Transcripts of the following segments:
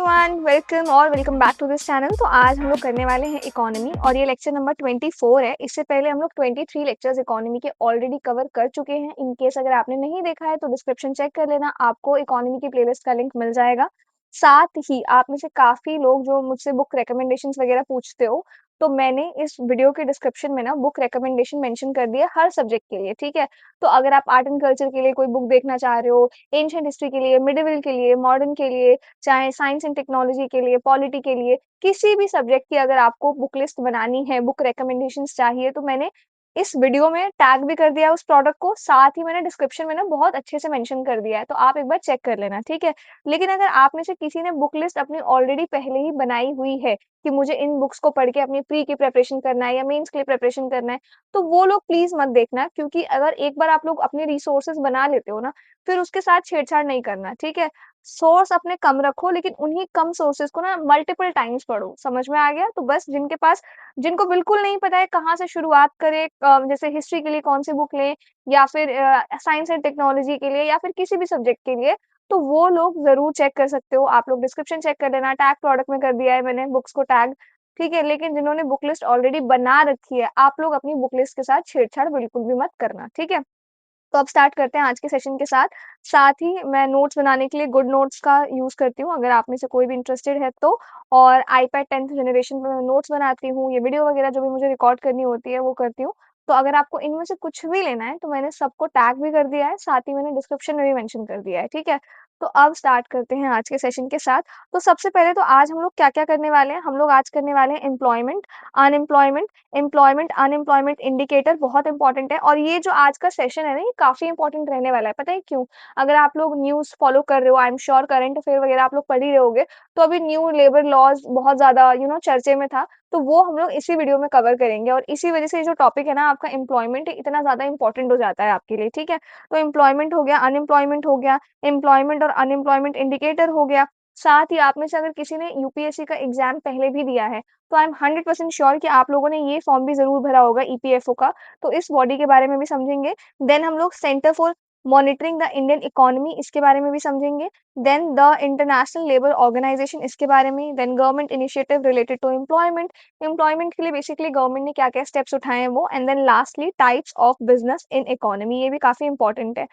Everyone, welcome back to this channel. तो आज हम लोग करने वाले हैं इकोनॉमी और ये लेक्चर नंबर 24 है। इससे पहले हम लोग 23 लेक्चर्स इकोनॉमी के ऑलरेडी कवर कर चुके हैं। इन केस अगर आपने नहीं देखा है तो डिस्क्रिप्शन चेक कर लेना, आपको इकोनॉमी की प्लेलिस्ट का लिंक मिल जाएगा। साथ ही आप में से काफ़ी लोग जो मुझसे बुक रिकमेंडेशंस वगैरह पूछते हो, तो मैंने इस वीडियो के डिस्क्रिप्शन में ना बुक रिकमेंडेशन मेंशन कर दिया हर सब्जेक्ट के लिए, ठीक है? तो अगर आप आर्ट एंड कल्चर के लिए कोई बुक देखना चाह रहे हो, एंशिएंट हिस्ट्री के लिए, मिडिवल के लिए, मॉडर्न के लिए, चाहे साइंस एंड टेक्नोलॉजी के लिए, पॉलिटी के लिए, किसी भी सब्जेक्ट की अगर आपको बुक लिस्ट बनानी है, बुक रिकमेंडेशंस चाहिए, तो मैंने इस वीडियो में टैग भी कर दिया है उस प्रोडक्ट को, साथ ही मैंने डिस्क्रिप्शन में ना बहुत अच्छे से मेंशन कर दिया है, तो आप एक बार चेक कर लेना, ठीक है? लेकिन अगर आप में से किसी ने बुक लिस्ट अपनी ऑलरेडी पहले ही बनाई हुई है कि मुझे इन बुक्स को पढ़ के अपनी प्री की प्रिपरेशन करना है या मेंस के लिए प्रिपरेशन करना है, तो वो लोग प्लीज़ मत देखना, क्योंकि अगर एक बार आप लोग अपने रिसोर्सेज़ बना लेते हो ना, फिर उसके साथ छेड़छाड़ नहीं करना, ठीक है? सोर्स अपने कम रखो, लेकिन उन्हीं कम सोर्सेज़ को ना मल्टीपल टाइम्स पढ़ो, समझ में आ गया? तो बस जिनको बिल्कुल नहीं पता है कहाँ से शुरुआत करें, जैसे हिस्ट्री के लिए कौन-सी बुक लें या फिर साइंस एंड टेक्नोलॉजी के लिए या फिर किसी भी सब्जेक्ट के लिए, तो वो लोग ज़रूर चेक कर सकते हो। आप लोग डिस्क्रिप्शन चेक कर लेना, टैग प्रोडक्ट में कर दिया है मैंने बुक्स को टैग, ठीक है? लेकिन जिन्होंने बुक लिस्ट ऑलरेडी बना रखी है, आप लोग अपनी बुक लिस्ट के साथ छेड़छाड़ बिल्कुल भी मत करना, ठीक है? तो अब स्टार्ट करते हैं आज के सेशन के साथ। साथ ही मैं नोट्स बनाने के लिए गुड नोट्स का यूज़ करती हूँ, अगर आप में से कोई भी इंटरेस्टेड है तो। और आईपैड 10th जनरेशन पे मैं नोट्स बनाती हूँ, ये वीडियो वगैरह जो भी मुझे रिकॉर्ड करनी होती है, वो करती हूँ। तो अगर आपको इनमें से कुछ भी लेना है, तो मैंने सबको टैग भी कर दिया है, साथ ही मैंने डिस्क्रिप्शन में भी मेंशन कर दिया है, ठीक है? तो अब स्टार्ट करते हैं आज के सेशन के साथ। तो सबसे पहले तो आज हम लोग क्या-क्या करने वाले हैं? हम लोग आज करने वाले हैं employment, unemployment, employment, unemployment indicator बहुत इंपॉर्टेंट है और ये जो आज का सेशन है ना, ये काफ़ी इंपॉर्टेंट रहने वाला है, पता है क्यों? अगर आप लोग न्यूज़ फॉलो कर रहे हो, I am sure current affair वगैरह आप लोग पढ़ ही रहे होगे, तो अभी न्यू लेबर लॉज़ बहुत ज़्यादा चर्चे में था, तो वो हम लोग इसी वीडियो में कवर करेंगे और इसी वजह से ये जो टॉपिक है ना आपका एम्प्लॉयमेंट इतना ज़्यादा इंपॉर्टेंट हो जाता है आपके लिए, ठीक है? तो एम्प्लॉयमेंट हो गया, अनएम्प्लॉयमेंट हो गया, एम्प्लॉयमेंट और अनएम्प्लॉयमेंट इंडिकेटर हो गया, साथ ही आप में से अगर किसी ने यूपीएससी का एग्ज़ाम पहले भी दिया है, तो आई एम 100% श्योर कि आप लोगों ने ये फॉर्म भी ज़रूर भरा होगा ईपीएफओ का, तो इस बॉडी के बारे में भी समझेंगे। देन हम लोग centre for monitoring the Indian economy इसके बारे में भी समझेंगे। Then the international labour organisation इसके बारे में, then government initiative related to employment, employment के लिए बेसिकली गवर्नमेंट ने क्या-क्या स्टेप्स उठाए हैं वो, and then lastly types of business in economy, ये भी काफ़ी इंपॉर्टेंट है।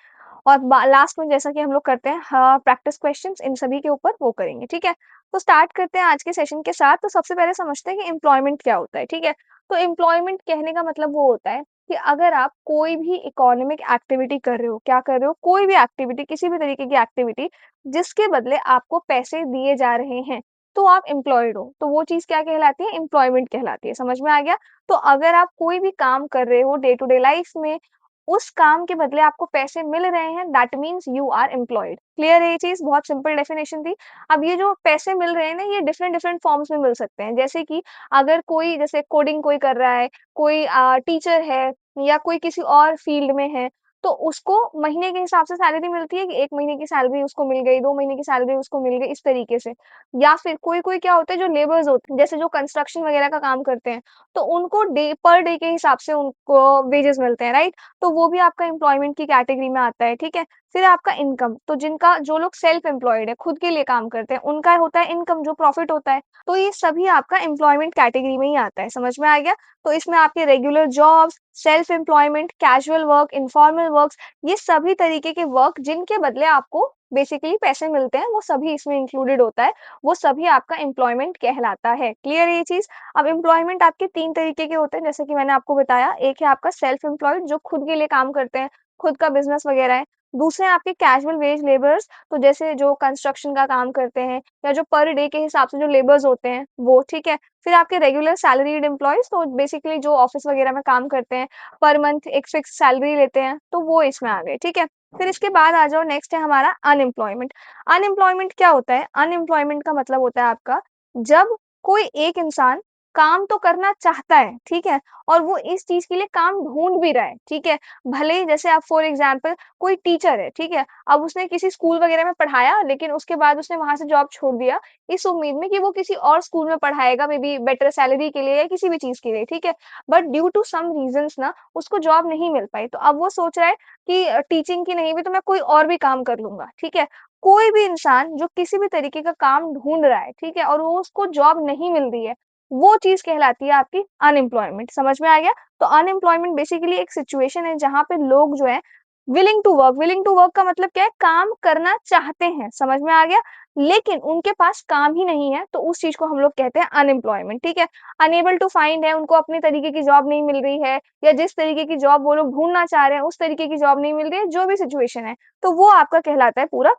और लास्ट में जैसा कि हम लोग करते हैं हाँ, प्रैक्टिस क्वेश्चंस इन सभी के ऊपर वो करेंगे, ठीक है? तो स्टार्ट करते हैं आज के सेशन के साथ। तो सबसे पहले समझते हैं कि एम्प्लॉयमेंट क्या होता है, ठीक है? तो एम्प्लॉयमेंट कहने का मतलब वो होता है कि अगर आप कोई भी इकोनॉमिक एक्टिविटी कर रहे हो, क्या कर रहे हो? कोई भी एक्टिविटी, किसी भी तरीके की एक्टिविटी, जिसके बदले आपको पैसे दिए जा रहे हैं, तो आप एम्प्लॉयड हो। तो वो चीज़ क्या कहलाती है? एम्प्लॉयमेंट कहलाती है, समझ में आ गया? तो अगर आप कोई भी काम कर रहे हो डे टू डे लाइफ में, उस काम के बदले आपको पैसे मिल रहे हैं, that means you are employed. Clear है ये चीज़? बहुत सिंपल डेफिनेशन थी। अब ये जो पैसे मिल रहे हैं ना, ये डिफरेंट डिफरेंट फॉर्म्स में मिल सकते हैं। जैसे कि अगर कोई जैसे कोडिंग कोई कर रहा है, कोई टीचर है या कोई किसी और फील्ड में है, तो उसको महीने के हिसाब से सैलरी मिलती है कि 1 महीने की सैलरी उसको मिल गई, 2 महीने की सैलरी उसको मिल गई, इस तरीके से। या फिर कोई-कोई क्या होता है जो लेबर्स होते हैं, जैसे जो कंस्ट्रक्शन वगैरह का काम करते हैं, तो उनको डे पर डे के हिसाब से उनको वेजेस मिलते हैं, राइट? तो वो भी आपका एम्प्लॉयमेंट की कैटेगरी में आता है, ठीक है? फिर आपका इनकम, तो जो लोग सेल्फ एम्प्लॉयड है, खुद के लिए काम करते हैं, उनका होता है इनकम, जो प्रॉफिट होता है। तो ये सभी आपका एम्प्लॉयमेंट कैटेगरी में ही आता है, समझ में आ गया? तो इसमें आपके regular jobs, self employment, casual work, informal works, ये सभी तरीके के वर्क जिनके बदले आपको बेसिकली पैसे मिलते हैं, वो सभी इसमें इंक्लूडेड होता है। वो सभी आपका एम्प्लॉयमेंट कहलाता है। क्लियर है ये चीज़? अब एम्प्लॉयमेंट आपके 3 तरीके के होते हैं, जैसे कि मैंने आपको बताया। एक है आपका सेल्फ एम्प्लॉयड, जो खुद के लिए काम करते हैं, खुद का बिज़नेस वगैरह है। दूसरे हैं आपके कैजुअल वेज लेबर्स, तो जैसे जो कंस्ट्रक्शन का काम करते हैं या जो पर डे के हिसाब से जो लेबर्स होते हैं, वो, ठीक है? फिर आपके रेगुलर सैलरीड एम्प्लॉइज़, तो बेसिकली जो ऑफ़िस वगैरह में काम करते हैं, पर मंथ एक फिक्स सैलरी लेते हैं, तो वो इसमें आ गए, ठीक है? फिर इसके बाद आ जाओ, नेक्स्ट है हमारा अनएम्प्लॉयमेंट। अनएम्प्लॉयमेंट क्या होता है? अनएम्प्लॉयमेंट का मतलब होता है आपका, जब कोई एक इंसान काम तो करना चाहता है, ठीक है? और वो इस चीज़ के लिए काम ढूँढ भी रहा है, ठीक है? भले ही जैसे आप फॉर एग्ज़ाम्पल कोई टीचर है, ठीक है? अब उसने किसी स्कूल वग़ैरह में पढ़ाया, लेकिन उसके बाद उसने वहाँ से जॉब छोड़ दिया, इस उम्मीद में कि वो किसी और स्कूल में पढ़ाएगा, मे बी बेटर सैलरी के लिए या किसी भी चीज़ के लिए, ठीक है? But due to some reasons ना, उसको जॉब नहीं मिल पाई, तो अब वो सोच रहा है कि टीचिंग की नहीं हुई तो मैं कोई और भी काम कर लूँगा, ठीक है? कोई भी इंसान जो किसी भी तरीके का काम ढूँढ रहा है, ठीक है? और वो उसको जॉब नहीं मिल रही है, वो चीज़ कहलाती है आपकी अनएम्प्लॉयमेंट, समझ में आ गया? तो अनएम्प्लॉयमेंट बेसिकली एक सिचुएशन है जहाँ पे लोग जो है विलिंग टू वर्क का मतलब क्या है? काम करना चाहते हैं, समझ में आ गया? लेकिन उनके पास काम ही नहीं है, तो उस चीज़ को हम लोग कहते हैं अनएम्प्लॉयमेंट, ठीक है? अनेबल टू फाइंड है, उनको अपने तरीके की जॉब नहीं मिल रही है या जिस तरीके की जॉब वो लोग ढूँढना चाह रहे हैं, उस तरीके की जॉब नहीं मिल रही है, जो भी सिचुएशन है, तो वो आपका कहलाता है पूरा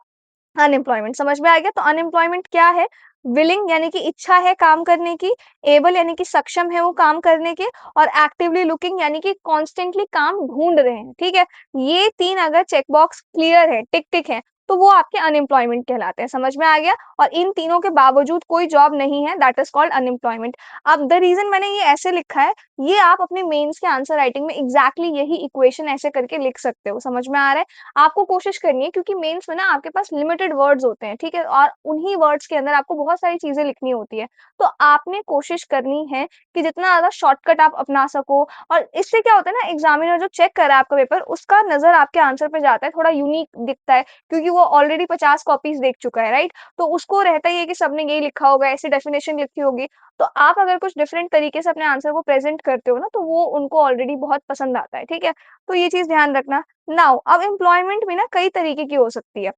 अनएम्प्लॉयमेंट। समझ में आ गया? तो अनएम्प्लॉयमेंट क्या है? विलिंग यानी कि इच्छा है काम करने की, एबल यानी कि सक्षम है वो काम करने के और एक्टिवली लुकिंग यानी कि कॉन्स्टेंटली काम ढूँढ रहे हैं, ठीक है? ये 3 अगर चेक बॉक्स क्लियर है, टिक-टिक है, तो वो आपके अनएम्प्लॉयमेंट कहलाते हैं, समझ में आ गया? और इन तीनों के बावजूद कोई जॉब नहीं है, दैट इज़ कॉल्ड अनएम्प्लॉयमेंट। अब द रीज़न मैंने ये ऐसे लिखा है, ये आप अपने मेंस के आंसर राइटिंग में एग्ज़ैक्टली यही इक्वेशन ऐसे करके लिख सकते हो, समझ में आ रहा है? आपको कोशिश करनी है क्योंकि मेंस में ना आपके पास लिमिटेड वर्ड्स होते हैं, ठीक है? और उन्हीं वर्ड्स के अंदर आपको बहुत सारी चीज़ें लिखनी होती है। तो आपने कोशिश करनी है कि जितना ज़्यादा शॉर्टकट आप अपना सको और इससे क्या होता है ना एग्ज़ामिनर जो चेक कर रहा है आपका पेपर, उसका नज़र आपके आंसर पे जाता है, थोड़ा यूनिक दिखता है क्योंकि वो ऑलरेडी 50 कॉपीज़ देख चुका है, राइट? तो उसको रहता ही है कि सबने यही लिखा होगा, ऐसी डेफिनिशन लिखी होगी। तो आप अगर कुछ डिफरेंट तरीके से अपने आंसर को प्रेज़ेंट करते हो ना, तो वो उनको ऑलरेडी बहुत पसंद आता है, ठीक है? तो ये चीज़ ध्यान रखना। नाउ अब एम्प्लॉयमेंट भी ना कई तरीके की हो सकती है।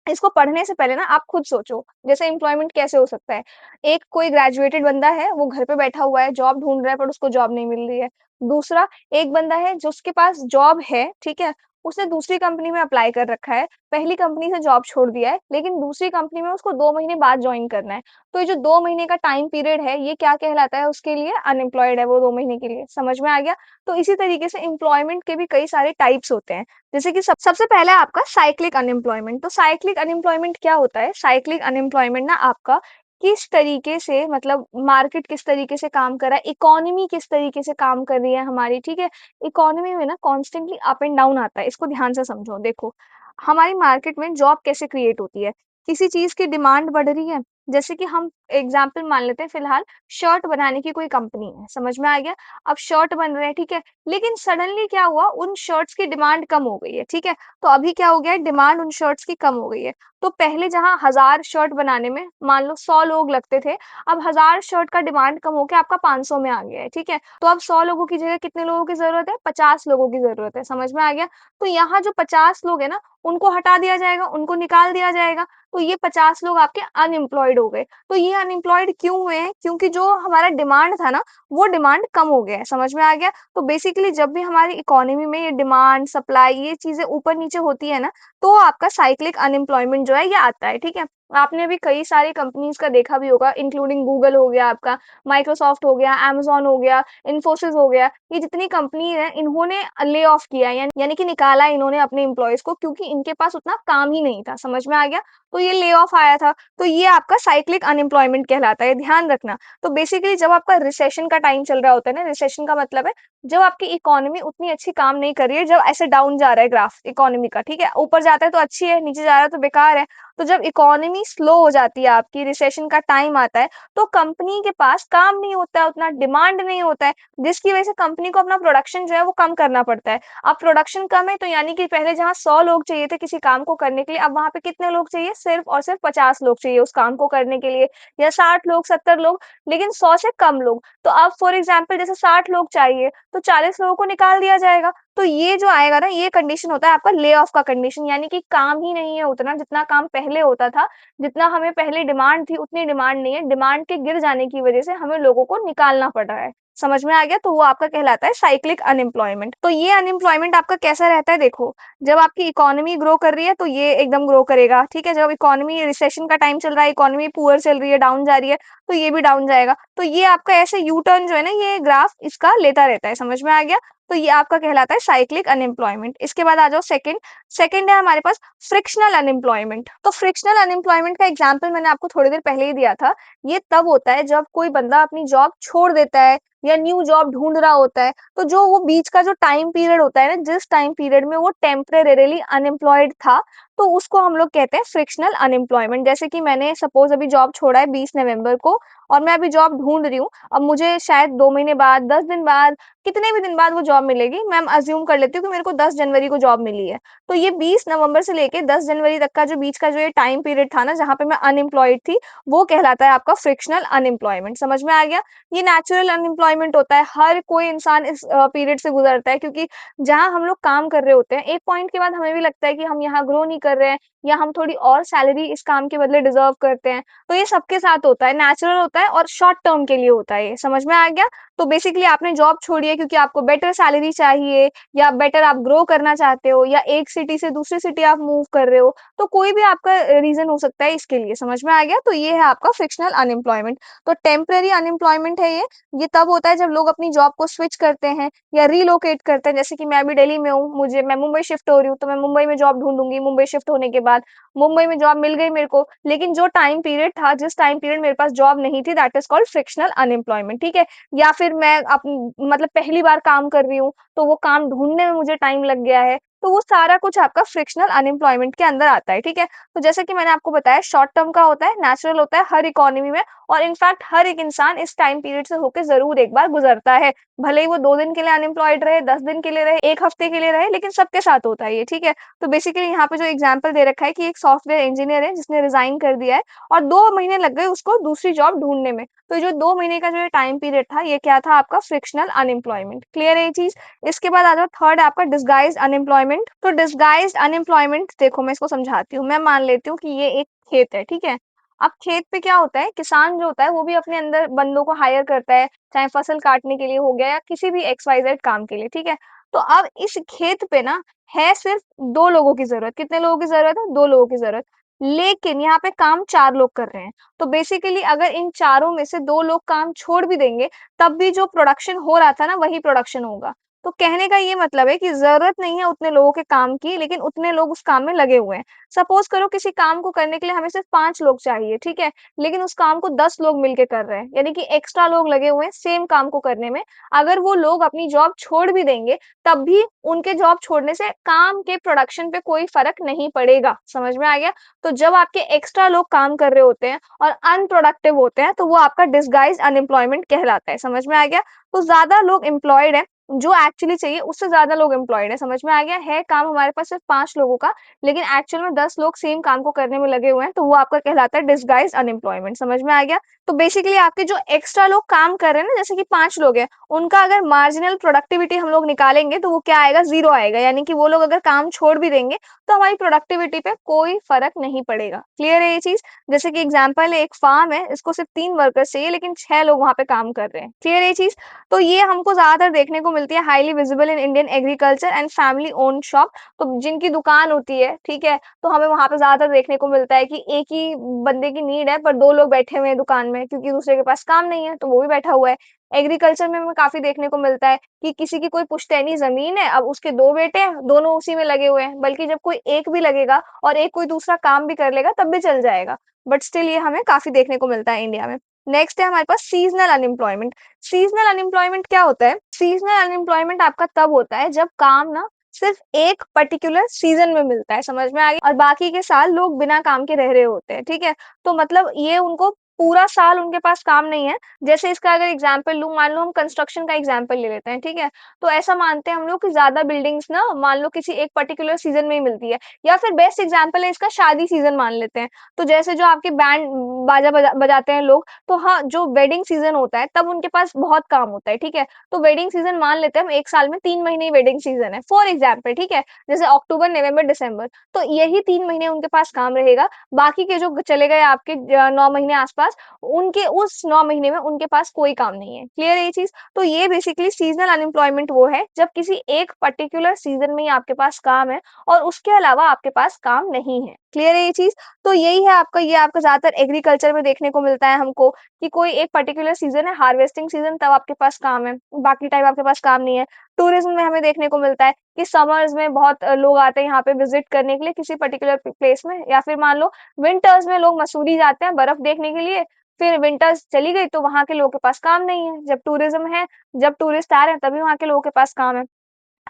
इसको पढ़ने से पहले ना आप खुद सोचो, जैसे एम्प्लॉयमेंट कैसे हो सकता है? एक कोई ग्रेजुएटेड बंदा है, वो घर पे बैठा हुआ है, जॉब ढूँढ रहा है पर उसको जॉब नहीं मिल रही है। दूसरा, एक बंदा है जिसके पास जॉब है, ठीक है? उसने दूसरी कंपनी में अप्लाई कर रखा है, पहली कंपनी से जॉब छोड़ दिया है, लेकिन दूसरी कंपनी में उसको 2 महीने बाद जॉइन करना है। तो ये जो 2 महीने का टाइम पीरियड है, ये क्या कहलाता है उसके लिए? अनएम्प्लॉयड है वो 2 महीने के लिए, समझ में आ गया? तो इसी तरीके से एम्प्लॉयमेंट के भी कई सारे टाइप्स होते हैं। जैसे कि सबसे पहला है आपका साइक्लिक अनएम्प्लॉयमेंट। तो साइक्लिक अनएम्प्लॉयमेंट क्या होता है? साइक्लिक अनएम्प्लॉयमेंट ना आपका किस तरीके से मतलब मार्केट किस तरीके से काम कर रहा है, इकोनॉमी किस तरीके से काम कर रही है हमारी, ठीक है? इकोनॉमी में ना कॉन्स्टेंटली अप एंड डाउन आता है, इसको ध्यान से समझो। देखो, हमारी मार्केट में जॉब कैसे क्रिएट होती है? किसी चीज़ की डिमांड बढ़ रही है, जैसे कि हम एग्ज़ाम्पल मान लेते हैं फिलहाल शर्ट बनाने की कोई कंपनी है, समझ में आ गया? अब शर्ट बन रहे हैं, ठीक है? लेकिन सडनली क्या हुआ उन शर्ट्स की डिमांड कम हो गई है, ठीक है? तो अभी क्या हो गया है डिमांड उन शर्ट्स की कम हो गई है। तो पहले जहाँ 1000 शर्ट बनाने में मान लो 100 लोग लगते थे, अब 1000 शर्ट का डिमांड कम होके आपका 500 में आ गया है, ठीक है? तो अब 100 लोगों की जगह कितने लोगों की ज़रूरत है? 50 लोगों की ज़रूरत है, समझ में आ गया? तो यहाँ जो 50 लोग हैं ना, उनको हटा दिया जाएगा, उनको निकाल दिया जाएगा, तो ये 50 लोग आपके अनएम्प्लॉयड हो गए। तो ये अनएम्प्लॉयड क्यों हुए हैं? क्योंकि जो हमारा डिमांड था ना, वो डिमांड कम हो गया है, समझ में आ गया? तो बेसिकली जब भी हमारी इकोनॉमी में ये डिमांड, सप्लाई ये चीज़ें ऊपर-नीचे होती है ना, तो आपका साइक्लिक अनएम्प्लॉयमेंट जो है ये आता है, ठीक है? आपने भी कई सारी कंपनीज़ का देखा भी होगा इंक्लूडिंग गूगल हो गया आपका, माइक्रोसॉफ्ट हो गया, अमेज़न हो गया, इन्फोसिस हो गया, ये जितनी कंपनी है इन्होंने ले ऑफ किया है यानी कि निकाला इन्होंने अपने एम्प्लॉइज़ को क्योंकि इनके पास उतना काम ही नहीं था, समझ में आ गया? तो ये ले ऑफ आया था, तो ये आपका साइक्लिक अनएम्प्लॉयमेंट कहलाता है, ध्यान रखना। तो बेसिकली जब आपका रिसेशन का टाइम चल रहा होता है ना, रिसेशन का मतलब है जब आपकी इकोनॉमी उतनी अच्छी काम नहीं कर रही है, जब ऐसे डाउन जा रहा है ग्राफ इकोनॉमी का, ठीक है? ऊपर जाता है तो अच्छी है, नीचे जा रहा है तो बेकार है। तो जब इकोनॉमी स्लो हो जाती है आपकी, रिसेशन का टाइम आता है, तो कंपनी के पास काम नहीं होता है, उतना डिमांड नहीं होता है, जिसकी वजह से कंपनी को अपना प्रोडक्शन जो है वो कम करना पड़ता है। अब प्रोडक्शन कम है तो यानी कि पहले जहाँ 100 लोग चाहिए थे किसी काम को करने के लिए, अब वहाँ पे कितने लोग चाहिए? सिर्फ़ और सिर्फ़ 50 लोग चाहिए उस काम को करने के लिए या 60 लोग, 70 लोग, लेकिन 100 से कम लोग। तो अब फॉर एग्ज़ाम्पल जैसे 60 लोग चाहिए, तो 40 लोगों को निकाल दिया जाएगा। तो ये जो आएगा ना, ये कंडीशन होता है आपका ले ऑफ का कंडीशन यानी कि काम ही नहीं है उतना जितना काम पहले होता था, जितना हमें पहले डिमांड थी उतनी डिमांड नहीं है, डिमांड के गिर जाने की वजह से हमें लोगों को निकालना पड़ रहा है। समझ में आ गया? तो वो आपका कहलाता है साइक्लिक अनएम्प्लॉयमेंट। तो ये अनएम्प्लॉयमेंट आपका कैसा रहता है देखो, जब आपकी इकोनॉमी ग्रो कर रही है तो ये एकदम ग्रो करेगा, ठीक है? जब इकोनॉमी रिसेशन का टाइम चल रहा है, इकोनॉमी पुअर चल रही है, डाउन जा रही है, तो ये भी डाउन जाएगा। तो ये आपका ऐसे यू टर्न जो है ना, ये ग्राफ इसका लेता रहता है, समझ में आ गया? तो ये आपका कहलाता है साइक्लिक अनएम्प्लॉयमेंट। इसके बाद आ जाओ सेकंड, सेकंड है हमारे पास फ्रिक्शनल अनएम्प्लॉयमेंट। तो फ्रिक्शनल अनएम्प्लॉयमेंट का एग्जांपल मैंने आपको थोड़ी देर पहले ही दिया था। ये तब होता है जब कोई बंदा अपनी जॉब छोड़ देता है या न्यू जॉब ढूँढ रहा होता है, तो जो वो बीच का जो टाइम पीरियड होता है ना, जिस टाइम पीरियड में वो टेम्परेरीली अनएम्प्लॉयड था, तो उसको हम लोग कहते हैं फ्रिक्शनल अनएम्प्लॉयमेंट। जैसे कि मैंने सपोज़ अभी जॉब छोड़ा है 20 नवंबर को और मैं अभी जॉब ढूँढ रही हूँ। अब मुझे शायद 2 महीने बाद, 10 दिन बाद, कितने भी दिन बाद वो जॉब मिलेगी। मैं अज़्यूम कर लेती हूँ कि मेरे को 10 जनवरी को जॉब मिली है। तो ये 20 नवंबर से लेके 10 जनवरी तक का जो बीच का जो ये टाइम पीरियड था ना, जहाँ पे मैं अनएम्प्लॉयड थी, वो कहलाता है आपका फ्रिक्शनल अनएम्प्लॉयमेंट। समझ में आ गया? ये नेचुरल अनएम्प्लॉयमेंट होता है, हर कोई इंसान इस पीरियड से गुज़रता है, क्योंकि जहाँ हम लोग काम कर रहे होते हैं, एक पॉइंट के बाद हमें भी लगता है कि हम यहाँ ग्रो नहीं कर रहे हैं या हम थोड़ी और सैलरी इस काम के बदले डिज़र्व करते हैं। तो ये सबके साथ होता है, नेचुरल होता है और शॉर्ट टर्म के लिए होता है ये, समझ में आ गया? तो बेसिकली आपने जॉब छोड़ी है क्योंकि आपको बेटर सैलरी चाहिए या बेटर आप ग्रो करना चाहते हो या एक सिटी से दूसरी सिटी आप मूव कर रहे हो, तो कोई भी आपका रीज़न हो सकता है इसके लिए, समझ में आ गया? तो ये है आपका फ्रिक्शनल अनएम्प्लॉयमेंट। तो टेम्परेरी अनएम्प्लॉयमेंट है ये तब होता है जब लोग अपनी जॉब को स्विच करते हैं या रिलोकेट करते हैं। जैसे कि मैं अभी दिल्ली में हूँ, मैं मुंबई शिफ्ट हो रही हूँ, तो मैं मुंबई में जॉब ढूँढूँगी, मुंबई शिफ्ट होने के बाद। मुंबई में जॉब मिल गई मेरे को, लेकिन जो टाइम पीरियड था, जिस टाइम पीरियड मेरे पास जॉब नहीं थी, that is called frictional unemployment, ठीक है? या फिर मैं मतलब पहली बार काम कर रही हूँ, तो वो काम ढूँढने में मुझे टाइम लग गया है, तो वो सारा कुछ आपका फ्रिक्शनल अनएम्प्लॉयमेंट के अंदर आता है, ठीक है? तो जैसे कि मैंने आपको बताया शॉर्ट टर्म का होता है, नेचुरल होता है हर इकोनॉमी में और इनफैक्ट हर एक इंसान इस टाइम पीरियड से होके ज़रूर एक बार गुज़रता है। भले ही वो 2 दिन के लिए अनएम्प्लॉयड रहे, 10 दिन के लिए रहे, 1 हफ्ते के लिए रहे, लेकिन सबके साथ होता है ये, ठीक है? तो बेसिकली यहाँ पे जो एग्ज़ाम्पल दे रखा है कि एक सॉफ्टवेयर इंजीनियर है जिसने रिज़ाइन कर दिया है और 2 महीने लग गए उसको दूसरी जॉब ढूँढने में। तो जो 2 महीने का जो ये टाइम पीरियड था, ये क्या था आपका फ्रिक्शनल अनएम्प्लॉयमेंट। क्लियर है ये चीज़? इसके बाद आ जाओ थर्ड आपका डिसगाइज्ड अनएम्प्लॉयमेंट। तो डिसगाइज्ड अनएम्प्लॉयमेंट देखो मैं इसको समझाती हूँ। मैं मान लेती हूँ कि ये एक खेत है, ठीक है? अब खेत पे क्या होता है, किसान जो होता है वो भी अपने अंदर बंदों को हायर करता है, चाहे फसल काटने के लिए हो गया या किसी भी एक्स वाई जेड काम के लिए, ठीक है? तो अब इस खेत पे ना है सिर्फ 2 लोगों की ज़रूरत। कितने लोगों की ज़रूरत है? 2 लोगों की ज़रूरत। लेकिन यहाँ पे काम 4 लोग कर रहे हैं। तो बेसिकली अगर इन चारों में से 2 लोग काम छोड़ भी देंगे, तब भी जो प्रोडक्शन हो रहा था ना, वही प्रोडक्शन होगा। तो कहने का ये मतलब है कि ज़रूरत नहीं है उतने लोगों के काम की, लेकिन उतने लोग उस काम में लगे हुए हैं। सपोज़ करो किसी काम को करने के लिए हमें सिर्फ 5 लोग चाहिए, ठीक है? लेकिन उस काम को 10 लोग मिलके कर रहे हैं, यानी कि एक्स्ट्रा लोग लगे हुए हैं सेम काम को करने में। अगर वो लोग अपनी जॉब छोड़ भी देंगे, तब भी उनके जॉब छोड़ने से काम के प्रोडक्शन पे कोई फ़र्क नहीं पड़ेगा। समझ में आ गया? तो जब आपके एक्स्ट्रा लोग काम कर रहे होते हैं और अनप्रोडक्टिव होते हैं, तो वो आपका डिसगाइज्ड अनएम्प्लॉयमेंट कहलाता है। समझ में आ गया? तो ज़्यादा लोग एम्प्लॉयड हैं, जो एक्चुअली चाहिए उससे ज़्यादा लोग एम्प्लॉयड हैं। समझ में आ गया? है काम हमारे पास सिर्फ 5 लोगों का, लेकिन एक्चुअल में 10 लोग सेम काम को करने में लगे हुए हैं, तो वो आपका कहलाता है डिसगाइज्ड अनएम्प्लॉयमेंट। समझ में आ गया? तो बेसिकली आपके जो एक्स्ट्रा लोग काम कर रहे हैं ना, जैसे कि 5 लोग हैं, उनका अगर मार्जिनल प्रोडक्टिविटी हम लोग निकालेंगे, तो वो क्या आएगा? 0 आएगा। यानी कि वो लोग अगर काम छोड़ भी देंगे, तो हमारी प्रोडक्टिविटी पे कोई फ़र्क नहीं पड़ेगा। क्लियर है ये चीज़? जैसे कि एग्ज़ाम्पल है, एक फार्म है, इसको सिर्फ 3 वर्कर्स चाहिए, लेकिन 6 लोग वहाँ पे काम कर रहे हैं। क्लियर है ये चीज़? तो ये हमको ज़्यादातर देखने को मिलती है highly visible in Indian agriculture and family owned shop. तो जिनकी दुकान होती है, ठीक है? तो हमें वहाँ पे ज़्यादातर देखने को मिलता है कि एक ही बंदे की नीड है, पर 2 लोग बैठे हुए हैं दुकान में क्योंकि दूसरे के पास काम नहीं है, तो वो भी बैठा हुआ है। एग्रीकल्चर में हमें काफ़ी देखने को मिलता है कि किसी की कोई पुश्तैनी ज़मीन है, अब उसके 2 बेटे हैं, दोनों उसी में लगे हुए हैं। बल्कि जब कोई एक भी लगेगा और एक कोई दूसरा काम भी कर लेगा, तब भी चल जाएगा। बट स्टिल ये हमें काफ़ी देखने को मिलता है इंडिया में। नेक्स्ट है हमारे पास सीज़नल अनएम्प्लॉयमेंट। सीज़नल अनएम्प्लॉयमेंट क्या होता है? सीज़नल अनएम्प्लॉयमेंट आपका तब होता है जब काम ना सिर्फ़ एक पर्टिकुलर सीज़न में मिलता है, समझ में आ गया? और बाकी के साल लोग बिना काम के रह रहे होते हैं, ठीक है? तो मतलब ये उनको पूरा साल उनके पास काम नहीं है। जैसे इसका अगर एग्ज़ाम्पल लूँ, मान लो हम कंस्ट्रक्शन का एग्ज़ाम्पल ले लेते हैं, ठीक है? तो ऐसा मानते हैं हम लोग कि ज़्यादा बिल्डिंग्स ना मान लो किसी एक पर्टिकुलर सीज़न में ही मिलती है या फिर बेस्ट एग्ज़ाम्पल है इसका शादी सीज़न मान लेते हैं। तो जैसे जो आपके बैंड बाजा बजाते हैं लोग, तो हाँ, जो वेडिंग सीज़न होता है तब उनके पास बहुत काम होता है, ठीक है? तो वेडिंग सीज़न मान लेते हैं हम 1 साल में 3 महीने ही वेडिंग सीज़न है, फॉर एग्ज़ाम्पल, ठीक है? जैसे अक्टूबर, नवंबर, दिसंबर, तो यही 3 महीने उनके पास काम रहेगा। बाकी के जो चले गए आपके 9 महीने आस-पास, उनके उस 9 महीने में उनके पास कोई काम नहीं है। क्लियर है ये चीज़? तो ये बेसिकली सीज़नल अनएम्प्लॉयमेंट वो है, जब किसी एक पर्टिकुलर सीज़न में ही आपके पास काम है और उसके अलावा आपके पास काम नहीं है। क्लियर है ये चीज़? तो यही है आपका ये आपका ज़्यादातर एग्रीकल्चर में देखने को मिलता है हमको कि कोई एक पर्टिकुलर सीज़न है, हार्वेस्टिंग सीज़न, तब आपके पास काम है, बाकी टाइम आपके पास काम नहीं है। टूरिज़्म में हमें देखने को मिलता है कि समर्स में बहुत लोग आते हैं यहाँ पे विज़िट करने के लिए किसी पर्टिकुलर प्लेस में या फिर मान लो विंटर्स में लोग मसूरी जाते हैं बर्फ देखने के लिए, फिर विंटर्स चली गई तो वहाँ के लोगों के पास काम नहीं है। जब टूरिज़्म है, जब टूरिस्ट आ रहे हैं तभी वहाँ के लोगों के पास काम है।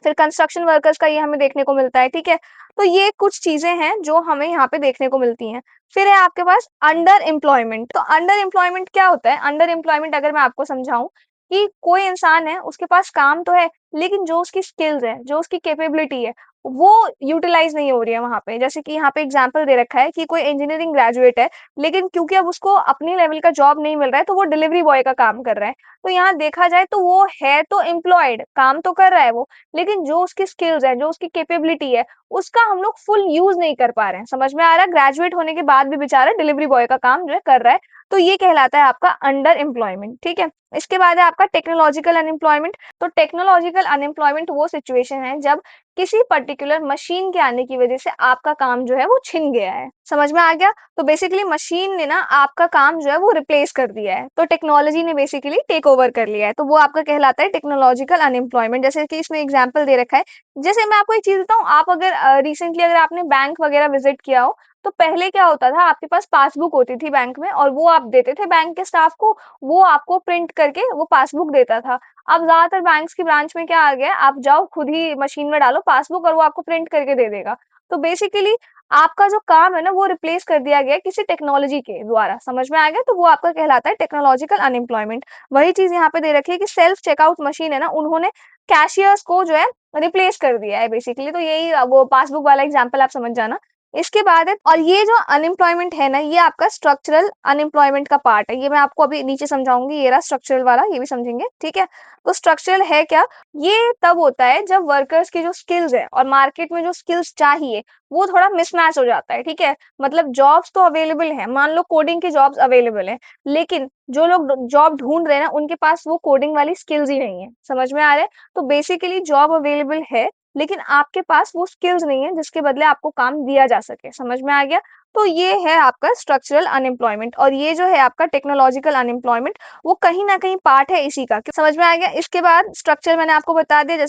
फिर कंस्ट्रक्शन वर्कर्स का ये हमें देखने को मिलता है, ठीक है? तो ये कुछ चीज़ें हैं जो हमें यहाँ पे देखने को मिलती हैं। फिर है आपके पास अंडर एम्प्लॉयमेंट। तो अंडर एम्प्लॉयमेंट क्या होता है? अंडर एम्प्लॉयमेंट अगर मैं आपको समझाऊँ कि कोई इंसान है, उसके पास काम तो है, लेकिन जो उसकी स्किल्स है, जो उसकी कैपेबिलिटी है, वो यूटिलाइज़ नहीं हो रही है वहाँ पे। जैसे कि यहाँ पे एग्ज़ाम्पल दे रखा है कि कोई इंजीनियरिंग ग्रेजुएट है, लेकिन क्योंकि अब उसको अपने लेवल का जॉब नहीं मिल रहा है, तो वो डिलिवरी बॉय का काम कर रहा है। तो यहाँ देखा जाए तो वो है तो एम्प्लॉयड, काम तो कर रहा है वो, लेकिन जो उसकी स्किल्स है, जो उसकी कैपेबिलिटी है, उसका हम लोग फुल यूज़ नहीं कर पा रहे हैं। समझ में आ रहा है? ग्रेजुएट होने के बाद भी बेचारा डिलिवरी बॉय का काम जो है कर रहा है, तो ये कहलाता है आपका अंडर एम्प्लॉयमेंट, ठीक है? इसके बाद है आपका टेक्नोलॉजिकल अनएम्प्लॉयमेंट। तो टेक्नोलॉजिकल अनएम्प्लॉयमेंट वो सिचुएशन है जब किसी पर्टिकुलर मशीन के आने की वजह से आपका काम जो है वो छिन गया है। समझ में आ गया? तो बेसिकली मशीन ने ना आपका काम जो है वो रिप्लेस कर दिया है। तो टेक्नोलॉजी ने बेसिकली टेक ओवर कर लिया है। तो वो आपका कहलाता है टेक्नोलॉजिकल अनएम्प्लॉयमेंट। जैसे कि इसमें एग्जांपल दे रखा है। जैसे मैं आपको एक चीज़ बताऊँ, आप अगर रिसेंटली अगर आपने बैंक वगैरह विज़िट किया हो, तो पहले क्या होता था, आपके पास पासबुक होती थी बैंक में और वो आप देते थे बैंक के स्टाफ को, वो आपको प्रिंट करके वो पासबुक देता था। अब ज़्यादातर बैंक्स की ब्रांच में क्या आ गया है, आप जाओ खुद ही मशीन में डालो पासबुक और वो आपको प्रिंट करके दे देगा। तो बेसिकली आपका जो काम है ना वो रिप्लेस कर दिया गया है किसी टेक्नोलॉजी के द्वारा। समझ में आ गया? तो वो आपका कहलाता है टेक्नोलॉजिकल अनएम्प्लॉयमेंट। वही चीज़ यहाँ पे दे रखी है कि सेल्फ चेकआउट मशीन है ना, उन्होंने कैशियर्स को जो है रिप्लेस कर दिया है बेसिकली। तो यही वो पासबुक वाला एग्जांपल आप समझ जाना। इसके बाद है, और ये जो अनएम्प्लॉयमेंट है ना, ये आपका स्ट्रक्चरल अनएम्प्लॉयमेंट का पार्ट है। ये मैं आपको अभी नीचे समझाऊंगी, ये रहा स्ट्रक्चरल वाला, ये भी समझेंगे, ठीक है? तो स्ट्रक्चरल है क्या? ये तब होता है जब वर्कर्स की जो स्किल्स है और मार्केट में जो स्किल्स चाहिए वो थोड़ा मिसमैच हो जाता है, ठीक है? मतलब जॉब्स तो अवेलेबल है, मान लो कोडिंग की जॉब्स अवेलेबल है, लेकिन जो लोग जॉब ढूंढ रहे हैं ना, उनके पास वो कोडिंग वाली स्किल्स ही नहीं है। समझ में आ रहा है? तो बेसिकली जॉब अवेलेबल है, लेकिन आपके पास वो स्किल्स नहीं है जिसके बदले आपको काम दिया जा सके। समझ में आ गया? तो ये है आपका स्ट्रक्चरल अनएम्प्लॉयमेंट, और ये जो है आपका टेक्नोलॉजिकल अनएम्प्लॉयमेंट, वो कहीं न कहीं पार्ट है इसी का। समझ में आ गया? इसके बाद स्ट्रक्चर मैंने आपको बता दिया।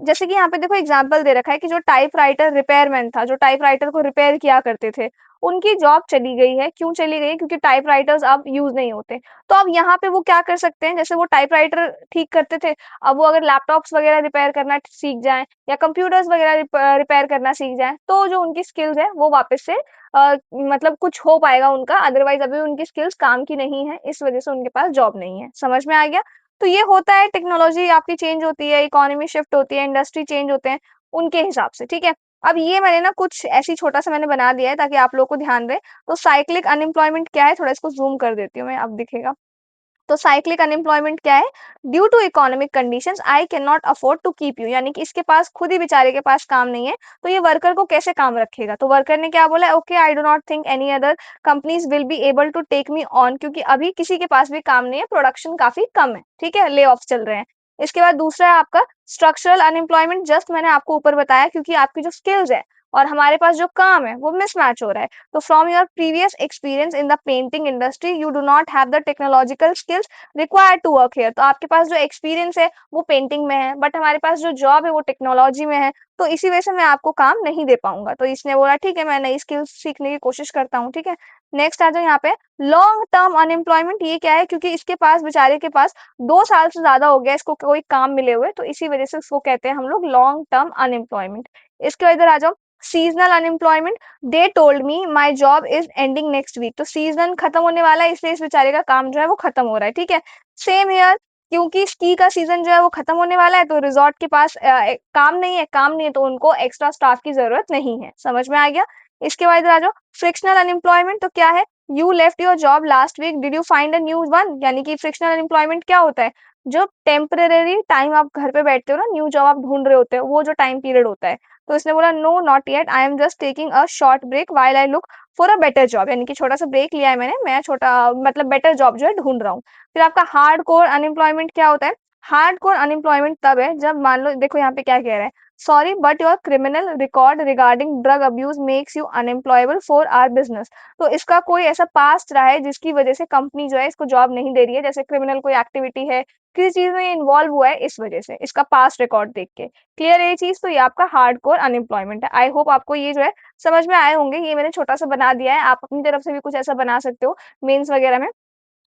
जैसे कि यहाँ पे देखो एग्जांपल दे रखा है कि जो टाइपराइटर रिपेयरमैन था, जो टाइपराइटर को रिपेयर किया करते थे, उनकी जॉब चली गई है। क्यों चली गई है? क्योंकि टाइपराइटर्स अब यूज़ नहीं होते। तो अब यहाँ पे वो क्या कर सकते हैं, जैसे वो टाइपराइटर ठीक करते थे, अब वो अगर लैपटॉप्स वगैरह रिपेयर करना सीख जाएँ या कंप्यूटर्स वगैरह रिपेयर करना सीख जाएँ, तो जो उनकी स्किल्स है वो वापस से मतलब कुछ हो पाएगा उनका, अदरवाइज़ अभी उनकी स्किल्स काम की नहीं है, इस वजह से उनके पास जॉब नहीं है। समझ में आ गया? तो ये होता है, टेक्नोलॉजी आपकी चेंज होती है, इकोनॉमी शिफ्ट होती है, इंडस्ट्री चेंज होते हैं, उनके हिसाब से, ठीक है? अब ये मैंने ना कुछ ऐसे छोटा-सा मैंने बना दिया है ताकि आप लोगों को ध्यान रहे। तो साइक्लिक अनएम्प्लॉयमेंट क्या है? थोड़ा इसको ज़ूम कर देती हूँ मैं, अब दिखेगा। तो साइक्लिक अनएम्प्लॉयमेंट क्या है? Due to economic conditions I can not afford to keep you, यानी कि इसके पास खुद ही बेचारे के पास काम नहीं है, तो ये वर्कर को कैसे काम रखेगा? तो वर्कर ने क्या बोला, okay I do not think any other companies will be able to take me on, क्योंकि अभी किसी के पास भी काम नहीं है, प्रोडक्शन काफी कम है, ठीक है? ले ऑफ चल रहे हैं। इसके बाद दूसरा है आपका स्ट्रक्चरल अनएम्प्लॉयमेंट। जस्ट मैंने आपको ऊपर बताया, क्योंकि आपकी जो स्किल्स है और हमारे पास जो काम है वो मिसमैच हो रहा है। तो from your previous experience in the painting industry you do not have the technological skills required to work here. तो आपके पास जो एक्सपीरियंस है वो पेंटिंग में है, बट हमारे पास जो जॉब है वो टेक्नोलॉजी में है, तो इसी वजह से मैं आपको काम नहीं दे पाऊंगा। तो इसने बोला ठीक है, मैं नई स्किल्स सीखने की कोशिश करता हूँ, ठीक है? नेक्स्ट आ जाओ यहाँ पे, लॉन्ग टर्म अनएम्प्लॉयमेंट। ये क्या है? क्योंकि इसके पास बेचारे के पास 2 साल से ज्यादा हो गया इसको कोई काम मिले हुए, तो इसी वजह से उसको कहते हैं हम लोग लॉन्ग टर्म अनएम्प्लॉयमेंट। इसके बाद इधर आ जाओ, seasonal unemployment. They told me my job is ending next week. तो सीजन खत्म होने वाला है, इसलिए इस बेचारे का काम जो है वो खत्म हो रहा है, ठीक है? सेम हियर, क्योंकि स्की का सीजन जो है वो खत्म होने वाला है, तो रिजॉर्ट के पास काम नहीं है, तो उनको एक्स्ट्रा स्टाफ की जरूरत नहीं है। समझ में आ गया? इसके बाद इधर आ जाओ, फ्रिक्शनल अनएम्प्लॉयमेंट। तो क्या है? You left your job last week, did you find a new one? यानी कि फ्रिक्शनल अनएम्प्लॉयमेंट क्या होता है? जो टेम्परेरी टाइम आप घर पे बैठते हो ना, न्यू जॉब आप ढूंढ रहे होते हो, वो जो टाइम पीरियड होता है। तो इसने बोला no not yet, I am just taking a short break while I look for a better job, यानी कि छोटा सा ब्रेक लिया है मैंने, मैं छोटा मतलब बेटर जॉब जो है ढूंढ रहा हूँ। फिर आपका हार्ड कोर अनएम्प्लॉयमेंट क्या होता है? हार्ड कोर अनएम्प्लॉयमेंट तब है जब मान लो, देखो यहाँ पे क्या कह रहा है, sorry but your criminal record regarding drug abuse makes you unemployable for our business. तो इसका कोई ऐसा पास्ट रहा है जिसकी वजह से कंपनी जो है इसको जॉब नहीं दे रही है, जैसे क्रिमिनल कोई एक्टिविटी है, किसी चीज में इन्वॉल्व हुआ है, इस वजह से इसका पास्ट रिकॉर्ड देख के। क्लियर है ये चीज? तो ये आपका हार्ड कोर अनएम्प्लॉयमेंट है। आई होप आपको ये जो है समझ में आए होंगे। ये मैंने छोटा सा बना दिया है, आप अपनी तरफ से भी कुछ ऐसा बना सकते हो मेंस वगैरह में,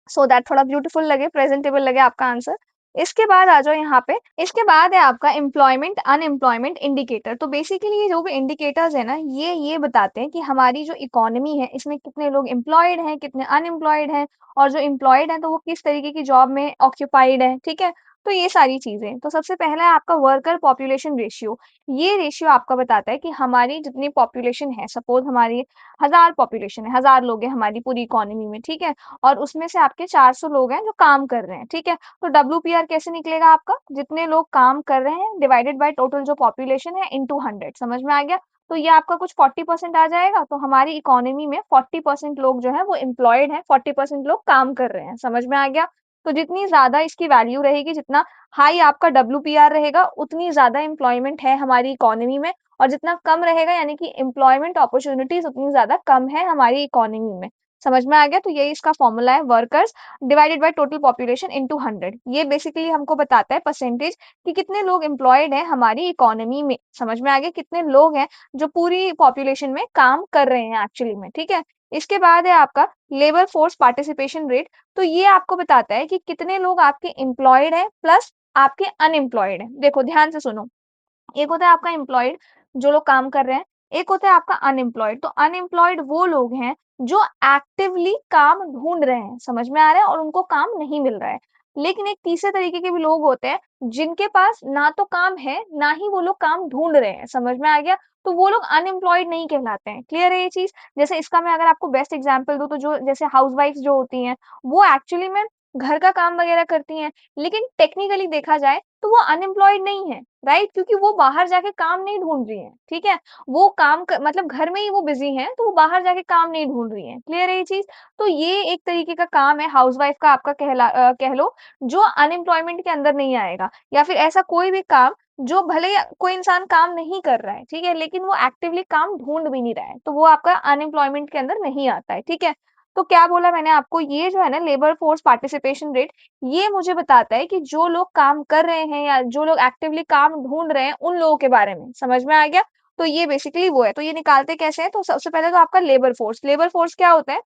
सो दैट थोड़ा ब्यूटीफुल लगे, प्रेजेंटेबल लगे आपका आंसर। इसके बाद आ जाओ यहाँ पे, इसके बाद है आपका एम्प्लॉयमेंट अनएम्प्लॉयमेंट इंडिकेटर। तो बेसिकली ये जो भी इंडिकेटर्स है ना, ये बताते हैं कि हमारी जो इकोनॉमी है इसमें कितने लोग एम्प्लॉयड हैं, कितने अनएम्प्लॉयड हैं, और जो एम्प्लॉयड हैं तो वो किस तरीके की जॉब में ऑक्यूपाइड है, ठीक है। तो ये सारी चीजें, तो सबसे पहला है आपका वर्कर पॉपुलेशन रेशियो। ये रेशियो आपका बताता है कि हमारी जितनी पॉपुलेशन है, सपोज हमारी 1000 पॉपुलेशन है, 1000 लोग हैं हमारी पूरी इकोनॉमी में, ठीक है, और उसमें से आपके 400 लोग हैं जो काम कर रहे हैं, ठीक है। तो WPR कैसे निकलेगा आपका, जितने लोग काम कर रहे हैं डिवाइडेड बाय टोटल जो पॉपुलेशन है इनटू 100। समझ में आ गया। तो ये आपका कुछ 40% आ जाएगा। तो हमारी इकोनॉमी में 40% लोग जो है वो एम्प्लॉयड हैं, 40% लोग काम कर रहे हैं। समझ में आ गया। तो जितनी ज्यादा इसकी वैल्यू रहेगी, जितना हाई आपका WPR रहेगा, उतनी ज्यादा एम्प्लॉयमेंट है हमारी इकोनॉमी में, और जितना कम रहेगा यानी कि एम्प्लॉयमेंट अपॉर्चुनिटीज उतनी ज्यादा कम है हमारी इकोनॉमी में। समझ में आ गया। तो यही इसका फॉर्मूला है, workers divided by total population into 100। ये बेसिकली हमको बताता है परसेंटेज कि कितने लोग एम्प्लॉयड हैं हमारी इकोनॉमी में। समझ में आ गया, कितने लोग हैं जो पूरी पॉपुलेशन में काम कर रहे हैं एक्चुअली में, ठीक है। इसके बाद है आपका लेबर फोर्स पार्टिसिपेशन रेट। तो ये आपको बताता है कि कितने लोग आपके एम्प्लॉयड हैं प्लस आपके अनएम्प्लॉयड हैं। देखो ध्यान से सुनो, एक होता है आपका एम्प्लॉयड जो लोग काम कर रहे हैं, एक होता है आपका अनएम्प्लॉयड। तो अनएम्प्लॉयड वो लोग हैं जो एक्टिवली काम ढूंढ रहे हैं, समझ में आ रहा है, और उनको काम नहीं मिल रहा है। लेकिन एक तीसरे तरीके के भी लोग होते हैं जिनके पास ना तो काम है ना ही वो लोग काम ढूंढ रहे हैं। समझ में आ गया। तो वो लोग अनएम्प्लॉयड नहीं कहलाते हैं। क्लियर है ये चीज। जैसे इसका मैं अगर आपको बेस्ट एग्जांपल दूं तो जो जैसे हाउसवाइफ जो होती हैं, वो एक्चुअली में घर का काम वगैरह करती हैं, लेकिन टेक्निकली देखा जाए तो वो अनएम्प्लॉयड नहीं है, राइट, क्योंकि वो बाहर जाके काम नहीं ढूंढ रही है, ठीक है। वो मतलब घर में ही वो बिजी है, तो वो बाहर जाके काम नहीं ढूंढ रही है। क्लियर है ये चीज। तो ये एक तरीके का काम है हाउसवाइफ का आपका कह लो, जो अनएम्प्लॉयमेंट के अंदर नहीं आएगा। या फिर ऐसा कोई भी काम जो भले ही कोई इंसान काम नहीं कर रहा है, ठीक है, लेकिन वो एक्टिवली काम ढूंढ भी नहीं रहा है, तो वो आपका अनएम्प्लॉयमेंट के अंदर नहीं आता है, ठीक है। तो क्या बोला मैंने आपको, ये जो है ना लेबर फोर्स पार्टिसिपेशन रेट, ये मुझे बताता है कि जो लोग काम कर रहे हैं या जो लोग एक्टिवली काम ढूंढ रहे हैं उन लोगों के बारे में। समझ में आ गया। तो ये बेसिकली वो है। तो ये निकालते कैसे हैं, तो सबसे पहले तो आपका लेबर फोर्स क्या होता है,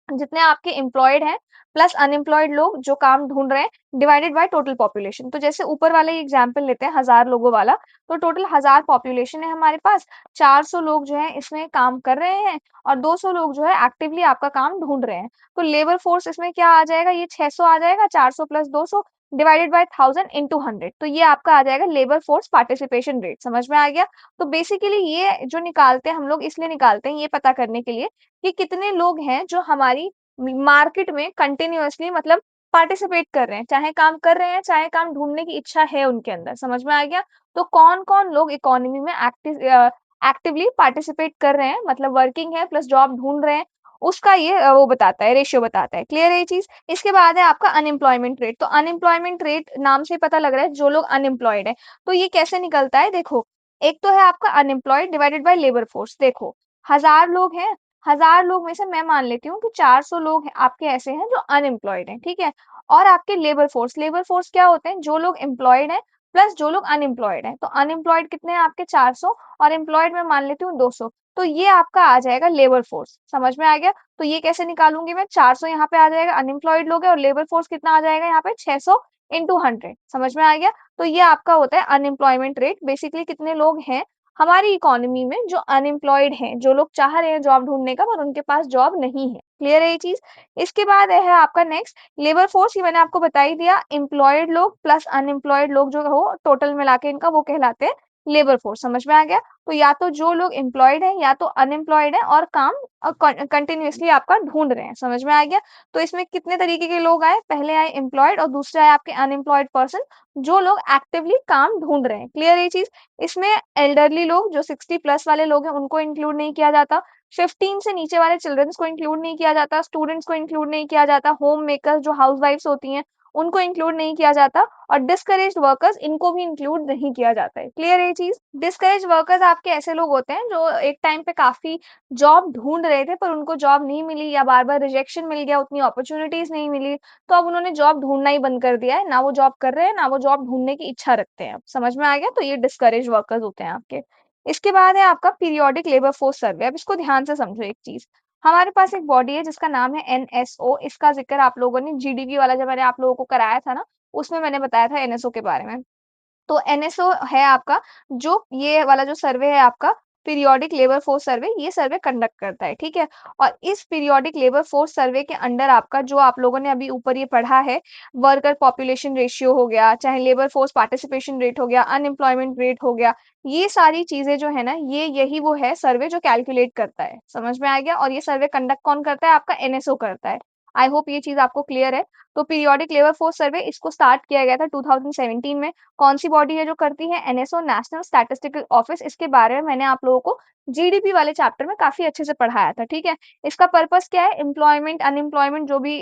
जितने आपके एम्प्लॉयड हैं प्लस अनएम्प्लॉयड लोग जो काम ढूंढ रहे हैं डिवाइडेड बाय टोटल पॉपुलेशन। तो जैसे ऊपर वाला ही एग्जांपल लेते हैं 1000 लोगों वाला, तो टोटल 1000 पॉपुलेशन है हमारे पास, 400 लोग जो है इसमें काम कर रहे हैं, और 200 लोग जो है एक्टिवली आपका काम ढूंढ रहे हैं। तो लेबर फोर्स इसमें क्या आ जाएगा, ये 600 आ जाएगा, 400 प्लस 200 डिवाइडेड बाय 1000 इंटू 100। तो ये आपका आ जाएगा लेबर फोर्स पार्टिसिपेशन रेट। समझ में आ गया। तो बेसिकली ये जो निकालते हैं हम लोग, इसलिए निकालते हैं ये पता करने के लिए कि कितने लोग हैं जो हमारी मार्केट में कंटिन्यूअसली मतलब पार्टिसिपेट कर रहे हैं, चाहे काम कर रहे हैं चाहे काम ढूंढने की इच्छा है उनके अंदर। समझ में आ गया। तो कौन कौन लोग इकोनॉमी में एक्टिवली पार्टिसिपेट कर रहे हैं, मतलब वर्किंग है प्लस जॉब ढूंढ रहे हैं, उसका ये वो बताता है, रेशियो बताता है। क्लियर है ये चीज। इसके बाद है आपका अनएम्प्लॉयमेंट रेट। तो अनएम्प्लॉयमेंट रेट नाम से पता लग रहा है जो लोग अनएम्प्लॉयड है। तो ये कैसे निकलता है, देखो, एक तो है आपका unemployed divided by labour force. देखो 1000 लोग हैं, 1000 लोग में से मैं मान लेती हूँ कि 400 लोग आपके ऐसे हैं जो अनएम्प्लॉयड हैं, ठीक है। और आपके लेबर फोर्स क्या होते हैं, जो लोग एम्प्लॉयड हैं प्लस जो लोग अनएम्प्लॉयड हैं। तो अनएम्प्लॉयड कितने हैं आपके 400, और एम्प्लॉयड में मान लेती हूँ 200। तो ये आपका आ जाएगा लेबर फोर्स। समझ में आ गया। तो ये कैसे निकालूंगी मैं, 400 यहाँ पे आ जाएगा, अनएम्प्लॉयड लोग है, और लेबर फोर्स कितना आ जाएगा यहाँ पे 600 इंटू 100। समझ में आ गया। तो ये आपका होता है अनएम्प्लॉयमेंट रेट। बेसिकली कितने लोग हैं हमारी इकोनॉमी में जो अनएम्प्लॉयड हैं, जो लोग चाह रहे हैं जॉब ढूंढने का पर उनके पास जॉब नहीं है। क्लियर है ये चीज। इसके बाद है आपका नेक्स्ट लेबर फोर्स। ये मैंने आपको बता ही दिया, एम्प्लॉयड लोग प्लस अनएम्प्लॉयड लोग जो हो टोटल मिला के इनका वो कहलाते हैं लेबर फोर्स। समझ में आ गया। तो या तो जो लोग एम्प्लॉयड है या तो अनएम्प्लॉयड है और काम कंटिन्यूअसली आपका ढूंढ रहे हैं। समझ में आ गया। तो इसमें कितने तरीके के लोग आए, पहले आए एम्प्लॉयड और दूसरे आए आपके अनएम्प्लॉयड पर्सन, जो लोग एक्टिवली काम ढूंढ रहे हैं। क्लियर है ये चीज। इसमें एल्डरली लोग जो 60 प्लस वाले लोग हैं उनको इंक्लूड नहीं किया जाता, 15 से नीचे वाले चिल्ड्रंस को इंक्लूड नहीं किया जाता, स्टूडेंट्स को इंक्लूड नहीं किया जाता, होम मेकर्स जो हाउस वाइफ्स होती हैं उनको इंक्लूड नहीं किया जाता, और डिस्करेज्ड वर्कर्स इनको भी इंक्लूड नहीं किया जाता है। क्लियर है ये चीज। डिस्करेज वर्कर्स आपके ऐसे लोग होते हैं जो एक टाइम पे काफी जॉब ढूंढ रहे थे पर उनको जॉब नहीं मिली, या बार बार रिजेक्शन मिल गया, उतनी अपॉर्चुनिटीज नहीं मिली, तो अब उन्होंने जॉब ढूंढना ही बंद कर दिया है, ना वो जॉब कर रहे हैं ना वो जॉब ढूंढने की इच्छा रखते हैं। अब समझ में आ गया। तो ये डिस्करेज वर्कर्स होते हैं आपके। इसके बाद है आपका पीरियोडिक लेबर फोर्स सर्वे। अब इसको ध्यान से समझो एक चीज, हमारे पास एक बॉडी है जिसका नाम है NSO। इसका जिक्र आप लोगों ने GDP वाला जब मैंने आप लोगों को कराया था ना, उसमें मैंने बताया था एनएसओ के बारे में। तो एनएसओ है आपका, जो ये वाला जो सर्वे है आपका, पीरियोडिक लेबर फोर्स सर्वे, ये सर्वे कंडक्ट करता है, ठीक है? और इस पीरियोडिक लेबर फोर्स सर्वे के अंडर आपका जो आप लोगों ने अभी ऊपर ये पढ़ा है, वर्कर पॉपुलेशन रेशियो हो गया, चाहे लेबर फोर्स पार्टिसिपेशन रेट हो गया, अनएम्प्लॉयमेंट रेट हो गया, ये सारी चीज़ें जो है ना, ये यही वो है सर्वे जो कैलकुलेट करता है, समझ में आ गया? और ये सर्वे कंडक्ट कौन करता है? आपका एनएसओ करता है। आई होप ये चीज़ आपको क्लियर है। तो पीरियोडिक लेबर फोर्स सर्वे इसको स्टार्ट किया गया था 2017 में। कौन-सी बॉडी है जो करती है? NSO, national statistical office. इसके बारे में मैंने आप लोगों को जीडीपी वाले चैप्टर में काफ़ी अच्छे से पढ़ाया था, ठीक है? इसका पर्पस क्या है? एम्प्लॉयमेंट, अनएम्प्लॉयमेंट जो भी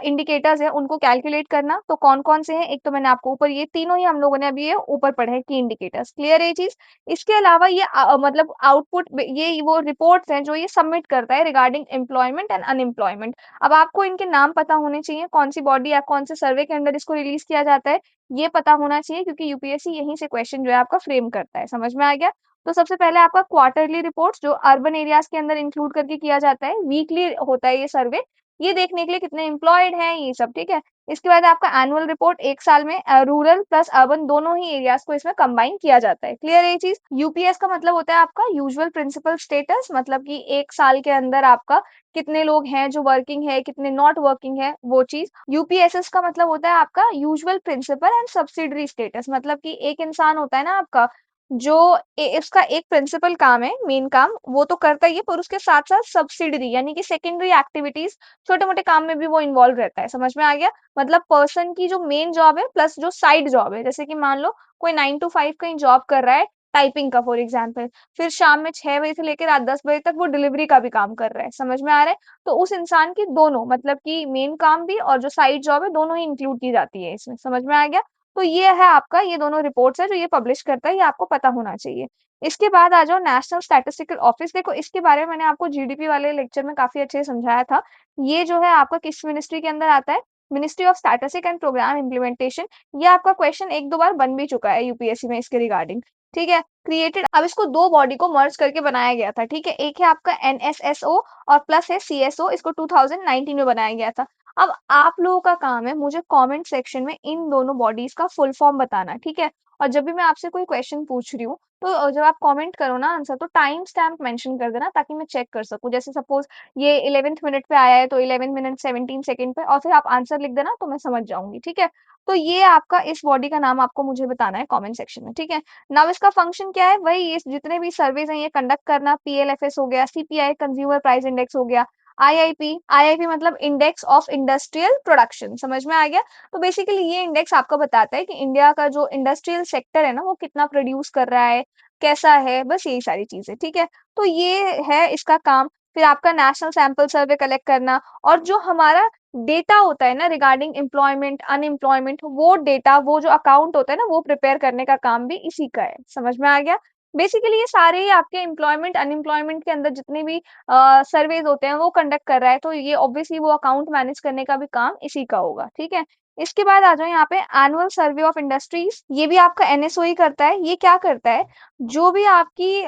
इंडिकेटर्स हैं, उनको कैलकुलेट करना। तो कौन-कौन से हैं? एक तो मैंने आपको ऊपर ये तीनों ही हम लोगों ने अभी ये ऊपर पढ़े हैं की इंडिकेटर्स। क्लियर है ये चीज़? इसके अलावा ये मतलब आउटपुट ये वो रिपोर्ट्स हैं जो ये सबमिट करता है रिगार्डिंग एम्प्लॉयमेंट एंड अनएम्प्लॉयमेंट। अब आपको इनके नाम पता होने चाहिए, कौन-सी बॉडी या कौन से सर्वे के अंडर इसको रिलीज़ किया जाता है, ये पता होना चाहिए क्योंकि यूपीएससी यहीं से क्वेश्चन जो है आपका फ्रेम करता है। समझ में आ गया? तो सबसे पहले आपका क्वार्टरली रिपोर्ट्स जो अर्बन एरियाज़ के अंदर इंक्लूड करके किया जाता है, वीकली होता है ये सर्वे, ये देखने के लिए कितने एम्प्लॉयड हैं ये सब, ठीक है? इसके बाद आपका एनुअल रिपोर्ट 1 साल में रूरल प्लस अर्बन दोनों ही एरियाज़ को इसमें कंबाइन किया जाता है। क्लियर है ये चीज़? यूपीएस का मतलब होता है आपका यूजुअल प्रिंसिपल स्टेटस, मतलब कि 1 साल के अंदर आपका कितने लोग हैं जो वर्किंग है, कितने नॉट वर्किंग है, वो चीज़। यूपीएसएस का मतलब होता है आपका usual principal and subsidiary status, मतलब कि एक इंसान होता है ना आपका, जो इसका एक प्रिंसिपल काम है, मेन काम वो तो करता ही है, पर उसके साथ साथ सब्सिडरी यानी कि सेकेंडरी एक्टिविटीज, छोटे मोटे काम में भी वो इन्वॉल्व रहता है। समझ में आ गया? मतलब पर्सन की जो मेन जॉब है प्लस जो साइड जॉब है, जैसे कि मान लो कोई 9 to 5 कहीं जॉब कर रहा है, टाइपिंग का फॉर एग्जाम्पल, फिर शाम में 6 बजे से लेकर रात 10 बजे तक वो डिलीवरी का भी काम कर रहा है। समझ में आ रहा है? तो उस इंसान की दोनों, मतलब कि मेन काम भी और जो साइड जॉब है, दोनों ही इंक्लूड की जाती है इसमें। समझ में आ गया? तो ये है आपका, ये दोनों रिपोर्ट्स है जो ये पब्लिश करता है, ये आपको पता होना चाहिए। इसके बाद आ जाओ नेशनल स्टैटिस्टिकल ऑफिस। देखो इसके बारे में मैंने आपको जीडीपी वाले लेक्चर में काफी अच्छे से समझाया था। ये जो है आपका किस मिनिस्ट्री के अंदर आता है? Ministry of statistic and program implementation. ये आपका क्वेश्चन 1-2 बार बन भी चुका है यूपीएससी में इसके रिगार्डिंग। ठीक है? क्रिएटेड, अब इसको 2 बॉडी को मर्ज करके बनाया गया था, ठीक है? एक है आपका एनएसएसओ और प्लस है सीएसओ, इसको 2019 में बनाया गया था। अब आप लोगों का काम है मुझे कमेंट सेक्शन में इन दोनों बॉडीज का फुल फॉर्म बताना, ठीक है? और जब भी मैं आपसे कोई क्वेश्चन पूछ रही हूँ, तो जब आप कमेंट करो ना आंसर, तो टाइम स्टैम्प मेंशन कर देना ताकि मैं चेक कर सकूँ। जैसे सपोज ये 11th मिनट पे आया है तो 11 मिनट 17 सेकंड पे, और फिर आप आंसर लिख देना तो मैं समझ जाऊँगी, ठीक है? तो ये आपका इस बॉडी का नाम आपको मुझे बताना है कमेंट सेक्शन में, ठीक है? नाउ इसका फंक्शन क्या है? वही ये जितने भी सर्वेज हैं ये कंडक्ट करना, पीएलएफएस हो गया, सीपीआई कंज्यूमर प्राइस इंडेक्स हो गया, आईआईपी, आईआईपी मतलब इंडेक्स ऑफ इंडस्ट्रियल प्रोडक्शन। समझ में आ गया? तो बेसिकली ये इंडेक्स आपको बताता है कि इंडिया का जो इंडस्ट्रियल सेक्टर है ना, वो कितना प्रोड्यूस कर रहा है, कैसा है, बस यही सारी चीजें, ठीक है? तो ये है इसका काम। फिर आपका नेशनल सैंपल सर्वे कलेक्ट करना, और जो हमारा डेटा होता है ना रिगार्डिंग एम्प्लॉयमेंट, अनएम्प्लॉयमेंट, वो डेटा, वो जो अकाउंट होता है ना, वो प्रिपेयर करने का काम भी इसी का है। समझ में आ गया? बेसिकली ये सारे ही आपके एम्प्लॉयमेंट, अनएम्प्लॉयमेंट के अंदर जितने भी सर्वेज होते हैं वो कंडक्ट कर रहा है, तो ये ऑब्वियसली वो अकाउंट मैनेज करने का भी काम इसी का होगा, ठीक है? इसके बाद आ जाओ यहाँ पे एनुअल सर्वे ऑफ इंडस्ट्रीज, ये भी आपका एनएसओ ही करता है। ये क्या करता है? जो भी आपकी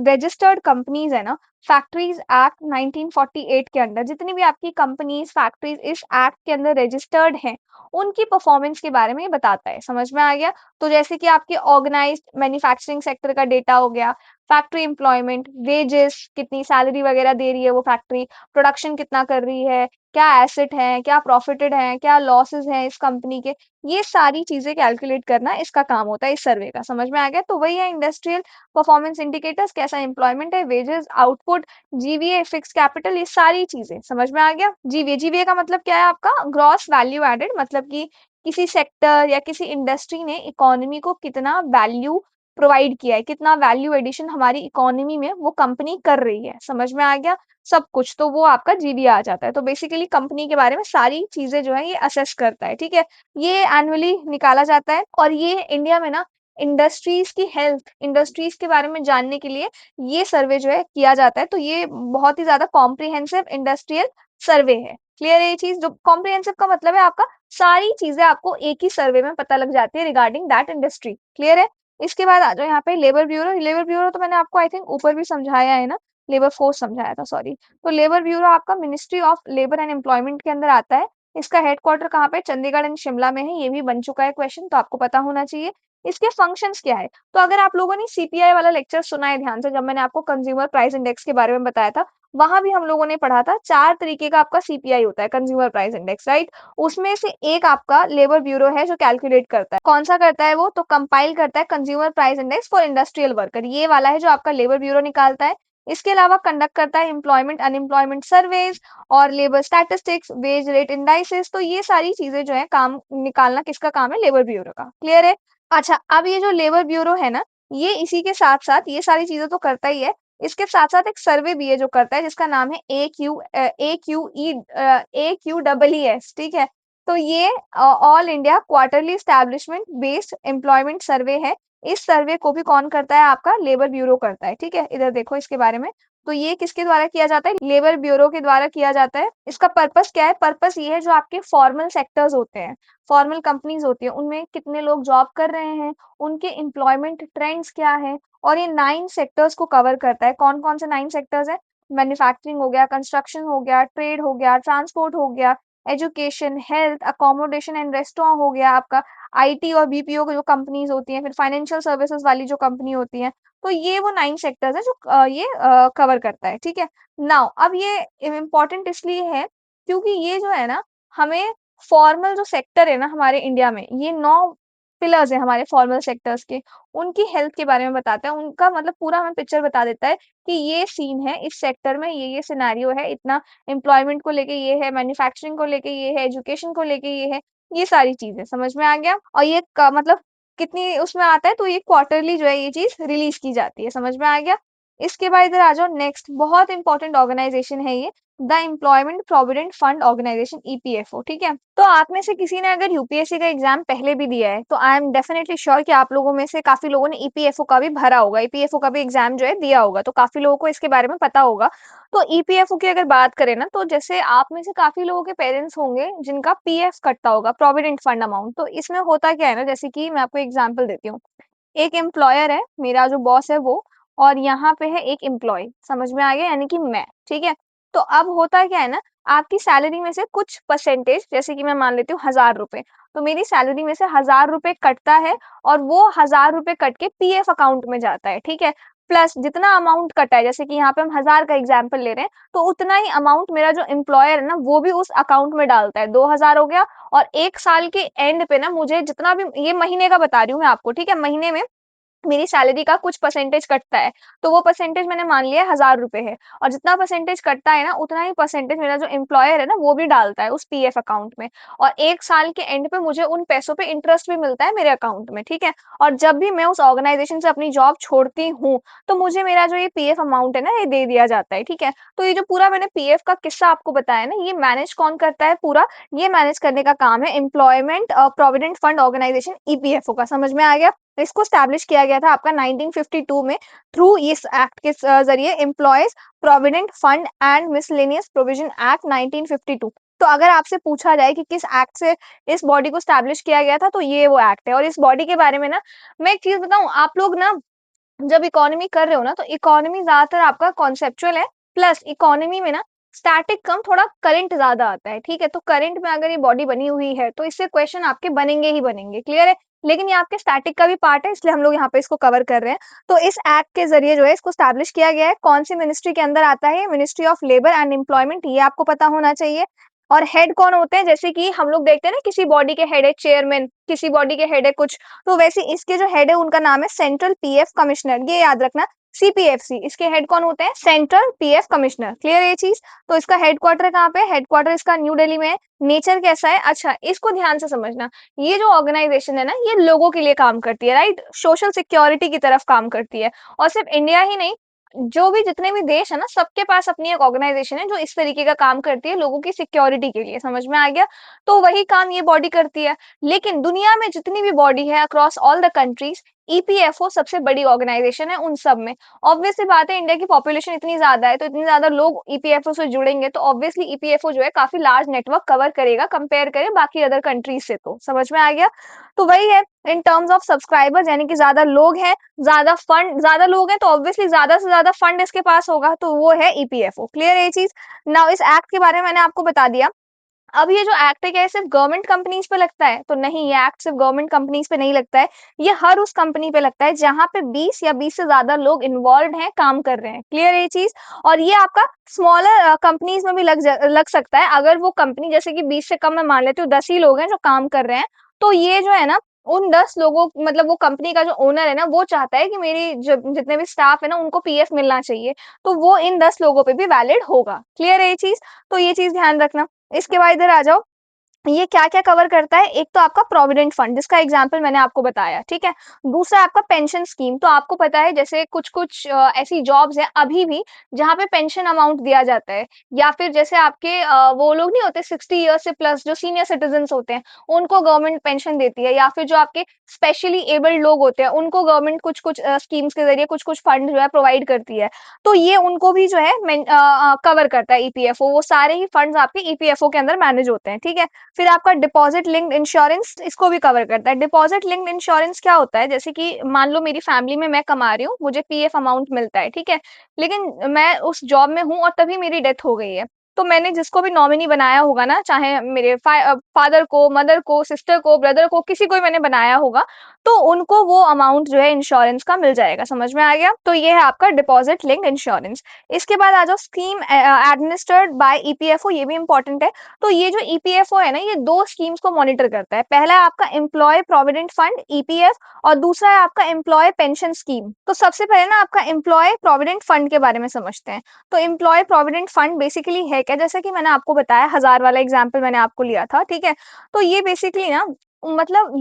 रजिस्टर्ड कंपनीज है ना, फैक्ट्रीज एक्ट 1948 के अंदर जितनी भी आपकी कंपनीज, फैक्ट्रीज इस एक्ट के अंदर रजिस्टर्ड हैं, उनकी परफॉर्मेंस के बारे में ये बताता है। समझ में आ गया? तो जैसे कि आपके ऑर्गेनाइज्ड मैन्युफैक्चरिंग सेक्टर का डेटा हो गया, फैक्ट्री एम्प्लॉयमेंट, वेजेस, कितनी सैलरी वगैरह दे रही है वो फैक्ट्री, प्रोडक्शन कितना कर रही है, क्या एसेट है, क्या प्रॉफिटेड है, क्या लॉसेस हैं इस कंपनी के, ये सारी चीजें कैलकुलेट करना इसका काम होता है इस सर्वे का। समझ में आ गया? तो वही है इंडस्ट्रियल परफॉर्मेंस इंडिकेटर्स, कैसा एम्प्लॉयमेंट है, wages, output, GVA, fix capital, ये सारी चीजें। समझ में आ गया? जीवीए, जीवीए का मतलब क्या है आपका? ग्रॉस वैल्यू एडेड, मतलब कि किसी सेक्टर या किसी इंडस्ट्री ने इकोनॉमी को कितना वैल्यू प्रोवाइड किया है, कितना वैल्यू एडिशन हमारी इकोनॉमी में वो कंपनी कर रही है। समझ में आ गया? सब कुछ, तो वो आपका जीवीए आ जाता है। तो बेसिकली कंपनी के बारे में सारी चीजें जो है ये असेस करता है, ठीक है? ये एनुअली निकाला जाता है, और ये इंडिया में ना इंडस्ट्रीज की हेल्थ, इंडस्ट्रीज के बारे में जानने के लिए ये सर्वे जो है किया जाता है। तो ये बहुत ही ज्यादा कॉम्प्रिहेंसिव इंडस्ट्रियल सर्वे है। क्लियर है ये चीज? जो कॉम्प्रिहेंसिव का मतलब है आपका सारी चीजें आपको एक ही सर्वे में पता लग जाती है रिगार्डिंग दैट इंडस्ट्री। क्लियर है? इसके बाद आ जाओ यहाँ पे लेबर ब्यूरो। लेबर ब्यूरो तो मैंने आपको आई थिंक ऊपर भी समझाया है ना, लेबर फोर्स समझाया था, सॉरी। तो लेबर ब्यूरो आपका ministry of labour and employment के अंदर आता है। इसका हेडक्वार्टर कहाँ पे? चंडीगढ़ एंड शिमला में है। ये भी बन चुका है क्वेश्चन, तो आपको पता होना चाहिए। इसके फंक्शंस क्या है? तो अगर आप लोगों ने सीपीआई वाला लेक्चर सुना है ध्यान से, जब मैंने आपको कंज्यूमर प्राइस इंडेक्स के बारे में बताया था, वहां भी हम लोगों ने पढ़ा था 4 तरीके का आपका सीपीआई होता है, कंज्यूमर प्राइस इंडेक्स, राइट? उसमें से एक आपका लेबर ब्यूरो है जो कैलकुलेट करता है। कौन सा करता है वो? तो कंपाइल करता है consumer price index for industrial worker, ये वाला है जो आपका लेबर ब्यूरो निकालता है। इसके अलावा कंडक्ट करता है एम्प्लॉयमेंट अनएम्प्लॉयमेंट सर्वेज और labour statistics, wage rate indices. तो ये सारी चीजें जो है काम निकालना किसका काम है? लेबर ब्यूरो का। क्लियर है? अच्छा, अब ये जो लेबर ब्यूरो है ना, ये इसी के साथ-साथ ये सारी चीज़ें तो करता ही है, इसके साथ-साथ एक सर्वे भी है जो करता है, जिसका नाम है AQEES, ठीक है? तो ये all India quarterly establishment based employment survey है। इस सर्वे को भी कौन करता है? आपका लेबर ब्यूरो करता है, ठीक है? इधर देखो इसके बारे में। तो ये किसके द्वारा किया जाता है? लेबर ब्यूरो के द्वारा किया जाता है। इसका पर्पस क्या है? पर्पस ये है, जो आपके फॉर्मल सेक्टर्स होते हैं, फॉर्मल कंपनीज होती है, उनमें कितने लोग जॉब कर रहे हैं, उनके एम्प्लॉयमेंट ट्रेंड्स क्या है, और ये 9 सेक्टर्स को कवर करता है। कौन-कौन से 9 सेक्टर्स हैं? मैन्युफैक्चरिंग हो गया, कंस्ट्रक्शन हो गया, ट्रेड हो गया, ट्रांसपोर्ट हो गया, education, health, accommodation and restaurant हो गया आपका, आईटी और बीपीओ की जो कंपनीज होती हैं, फिर फाइनेंशियल सर्विसेज वाली जो कंपनी होती हैं। तो ये वो 9 सेक्टर्स हैं जो ये कवर करता है, ठीक है? नाउ अब ये इम्पोर्टेंट इसलिए है क्योंकि ये जो है ना, हमें फॉर्मल जो सेक्टर है ना हमारे इंडिया में, ये 9 पिलर्स हैं हमारे फॉर्मल सेक्टर्स के, उनकी हेल्थ के बारे में बताता है। उनका मतलब पूरा हमें पिक्चर बता देता है कि ये सीन है इस सेक्टर में, ये सिनेरियो है, इतना एम्प्लॉयमेंट को लेके ये है, मैन्युफैक्चरिंग को लेके ये है, एजुकेशन को लेके ये है, ये सारी चीजें समझ में आ गया। और ये मतलब कितनी उसमें आता है, तो ये क्वार्टरली जो है ये चीज रिलीज की जाती है, समझ में आ गया। इसके बाद इधर आ जाओ, नेक्स्ट बहुत इंपॉर्टेंट ऑर्गेनाइजेशन है ये, the employment provident fund organization, EPFO, ठीक है? तो आप में से किसी ने अगर यूपीएससी का एग्जाम पहले भी दिया है, तो आई एम डेफिनेटली श्योर कि आप लोगों में से काफी लोगों ने ईपीएफओ का भी भरा होगा, ईपीएफओ का भी एग्जाम जो है दिया होगा, तो काफी लोगों को इसके बारे में पता होगा। तो ईपीएफओ की अगर बात करें ना, तो जैसे आप में से काफी लोगों के पेरेंट्स होंगे जिनका पीएफ कटता होगा, प्रोविडेंट फंड अमाउंट। तो इसमें होता क्या है ना, जैसे कि मैं आपको एग्जाम्पल देती हूँ। एक एम्प्लॉयर है, मेरा जो बॉस है वो, और यहाँ पे है एक एम्प्लॉय, समझ में आ गया, यानी कि मैं, ठीक है? तो अब होता क्या है ना, आपकी सैलरी में से कुछ परसेंटेज, जैसे कि मैं मान लेती हूँ 1000 रुपए, तो मेरी सैलरी में से 1000 रुपए कटता है, और वो 1000 रुपए कट के पीएफ अकाउंट में जाता है, ठीक है? प्लस जितना अमाउंट कटा है, जैसे कि यहाँ पे हम 1000 का एग्जाम्पल ले रहे हैं, तो उतना ही अमाउंट मेरा जो एम्प्लॉयर है ना, वो भी उस अकाउंट में डालता है, 2000 हो गया। और 1 साल के एंड पे ना, मुझे जितना भी, ये महीने का बता रही हूँ मैं आपको, ठीक है? महीने में मेरी सैलरी का कुछ परसेंटेज कटता है, तो वो परसेंटेज मैंने मान लिया 1000 रुपए है, और जितना परसेंटेज कटता है ना, उतना ही परसेंटेज मेरा जो एम्प्लॉयर है ना, वो भी डालता है उस पीएफ अकाउंट में। और 1 साल के एंड पे मुझे उन पैसों पे इंटरेस्ट भी मिलता है मेरे अकाउंट में, ठीक है? और जब भी मैं उस ऑर्गेनाइजेशन से अपनी जॉब छोड़ती हूँ, तो मुझे मेरा जो ये पीएफ अमाउंट है ना, ये दे दिया जाता है, ठीक है? तो ये जो पूरा मैंने पीएफ का किस्सा आपको बताया ना, ये मैनेज कौन करता है पूरा? ये मैनेज करने का काम है employment provident fund organization, EPFO का। समझ में आ गया? इसको स्टैब्लिश किया गया था आपका 1952 में, थ्रू इस एक्ट के जरिए, employees provident fund and miscellaneous provision act 1952। तो अगर आपसे पूछा जाए कि किस एक्ट से इस बॉडी को स्टैब्लिश किया गया था, तो ये वो एक्ट है। और इस बॉडी के बारे में ना, मैं एक चीज बताऊं, आप लोग ना जब इकोनॉमी कर रहे हो ना, तो इकोनॉमी ज्यादातर आपका कॉन्सेप्चुअल है, प्लस इकोनॉमी में ना स्टैटिक कम, थोड़ा करंट ज्यादा आता है, ठीक है? तो करंट में अगर ये बॉडी बनी हुई है, तो इससे क्वेश्चन आपके बनेंगे ही बनेंगे, क्लियर है? लेकिन ये आपके स्टैटिक का भी पार्ट है, इसलिए हम लोग यहाँ पे इसको कवर कर रहे हैं। तो इस एक्ट के जरिए जो है इसको स्टैब्लिश किया गया है। कौन सी मिनिस्ट्री के अंदर आता है? Ministry of labour and employment, ये आपको पता होना चाहिए। और हेड कौन होते हैं? जैसे कि हम लोग देखते हैं ना, किसी बॉडी के हेड है चेयरमैन, किसी बॉडी के हेड है कुछ, तो वैसे इसके जो हेड है उनका नाम है सेंट्रल पीएफ कमिश्नर, ये याद रखना। सीपीएफसी, इसके हेड कौन होते हैं? सेंट्रल पीएफ कमिश्नर, क्लियर है ये चीज? तो इसका हेडक्वार्टर कहाँ पे? हेडक्वार्टर इसका न्यू दिल्ली में है। नेचर कैसा है? अच्छा, इसको ध्यान से समझना, ये जो ऑर्गेनाइजेशन है ना, ये लोगों के लिए काम करती है, राइट? सोशल सिक्योरिटी की तरफ काम करती है। और सिर्फ इंडिया ही नहीं, जो भी जितने भी देश है ना, सबके पास अपनी एक ऑर्गेनाइजेशन है जो इस तरीके का काम करती है लोगों की सिक्योरिटी के लिए, समझ में आ गया? तो वही काम ये बॉडी करती है। लेकिन दुनिया में जितनी भी बॉडी है across all the countries, EPFO सबसे बड़ी ऑर्गेनाइजेशन है उन सब में। ऑब्वियसली बात है, इंडिया की पॉपुलेशन इतनी ज्यादा है, तो इतने ज्यादा लोग ईपीएफओ से जुड़ेंगे, तो ऑब्वियसली ईपीएफओ जो है काफी लार्ज नेटवर्क कवर करेगा, कंपेयर करें बाकी अदर कंट्रीज से, तो समझ में आ गया? तो वही है, इन टर्म्स ऑफ सब्सक्राइबर्स, यानी कि ज्यादा लोग हैं, ज्यादा फंड, ज्यादा लोग हैं, तो ऑब्वियसली ज्यादा से ज्यादा फंड इसके पास होगा, तो वो है ईपीएफओ, क्लियर है ये चीज? नाउ इस एक्ट के बारे में मैंने आपको बता दिया। अब ये जो एक्ट है क्या ये सिर्फ गवर्नमेंट कंपनीज पे लगता है? तो नहीं, ये एक्ट सिर्फ गवर्नमेंट कंपनीज पे नहीं लगता है, ये हर उस कंपनी पे लगता है जहाँ पे 20 या 20 से ज़्यादा लोग इन्वॉल्व्ड हैं, काम कर रहे हैं। क्लियर है ये चीज़? और ये आपका स्मॉलर कंपनीज में भी लग सकता है। अगर वो कंपनी जैसे कि 20 से कम मैं मान लेती हूँ 10 ही लोग हैं जो काम कर रहे हैं, तो ये जो है ना उन 10 लोगों मतलब वो कंपनी का जो ओनर है ना वो चाहता है कि मेरी ज जितने भी स्टाफ है ना उनको पीएफ मिलना चाहिए, तो वो इन 10 लोगों पे भी वैलिड होगा। क्लियर है ये चीज़? तो ये चीज़ ध्यान रखना। इसके बाद इधर आ जाओ, ये क्या-क्या कवर करता है? एक तो आपका प्रोविडेंट फंड जिसका एग्ज़ाम्पल मैंने आपको बताया, ठीक है? दूसरा आपका पेंशन स्कीम, तो आपको पता है जैसे कुछ-कुछ ऐसी जॉब्स हैं अभी भी जहाँ पे पेंशन अमाउंट दिया जाता है, या फिर जैसे आपके वो लोग नहीं होते 60 ईयर्स से प्लस जो सीनियर सिटीज़न्स होते हैं, उनको गवर्नमेंट पेंशन देती है, या फिर जो आपके स्पेशली एबल्ड लोग होते हैं, उनको गवर्नमेंट कुछ-कुछ स्कीम्स के ज़रिए कुछ-कुछ फंड जो है प्रोवाइड करती है। तो ये उनको भी जो है कवर करता है ईपीएफओ, वो सारे ही फंड्स आपके ईपीएफओ के अंदर मैनेज होते हैं, ठीक है? फिर आपका डिपॉजिट लिंक्ड इंश्योरेंस इसको भी कवर करता है। डिपॉजिट लिंक्ड इंश्योरेंस क्या होता है? जैसे कि मान लो मेरी फैमिली में मैं कमा रही हूँ, मुझे पीएफ अमाउंट मिलता है, ठीक है? लेकिन मैं उस जॉब में हूँ और तभी मेरी डेथ हो गई है। तो मैंने जिसको भी नॉमिनी बनाया होगा ना, चाहे मेरे फादर को, मदर को, सिस्टर को, ब्रदर को, किसी को भी मैंने बनाया होगा, तो उनको वो अमाउंट जो है इंश्योरेंस का मिल जाएगा। समझ में आ गया? तो ये है आपका डिपॉजिट लिंक्ड इंश्योरेंस। इसके बाद आ जाओ स्कीम एडमिनिस्टर्ड बाय ईपीएफओ, ये भी इंपॉर्टेंट है। तो ये जो ईपीएफओ है ना, ये 2 स्कीम्स को मॉनिटर करता है। पहला है आपका एम्प्लॉयी प्रोविडेंट फंड ईपीएफ, और दूसरा है आपका एम्प्लॉयी पेंशन स्कीम। तो सबसे पहले ना आपका एम्प्लॉयी प्रोविडेंट फंड के बारे में समझते हैं। तो एम्प्लॉयी प्रोविडेंट फंड बेसिकली है क्या? जैसा कि मैंने आपको बताया, 1000 वाला एग्जांपल मैंने आपको लिया था, ठीक है? तो ये बेसिकली ना मतलब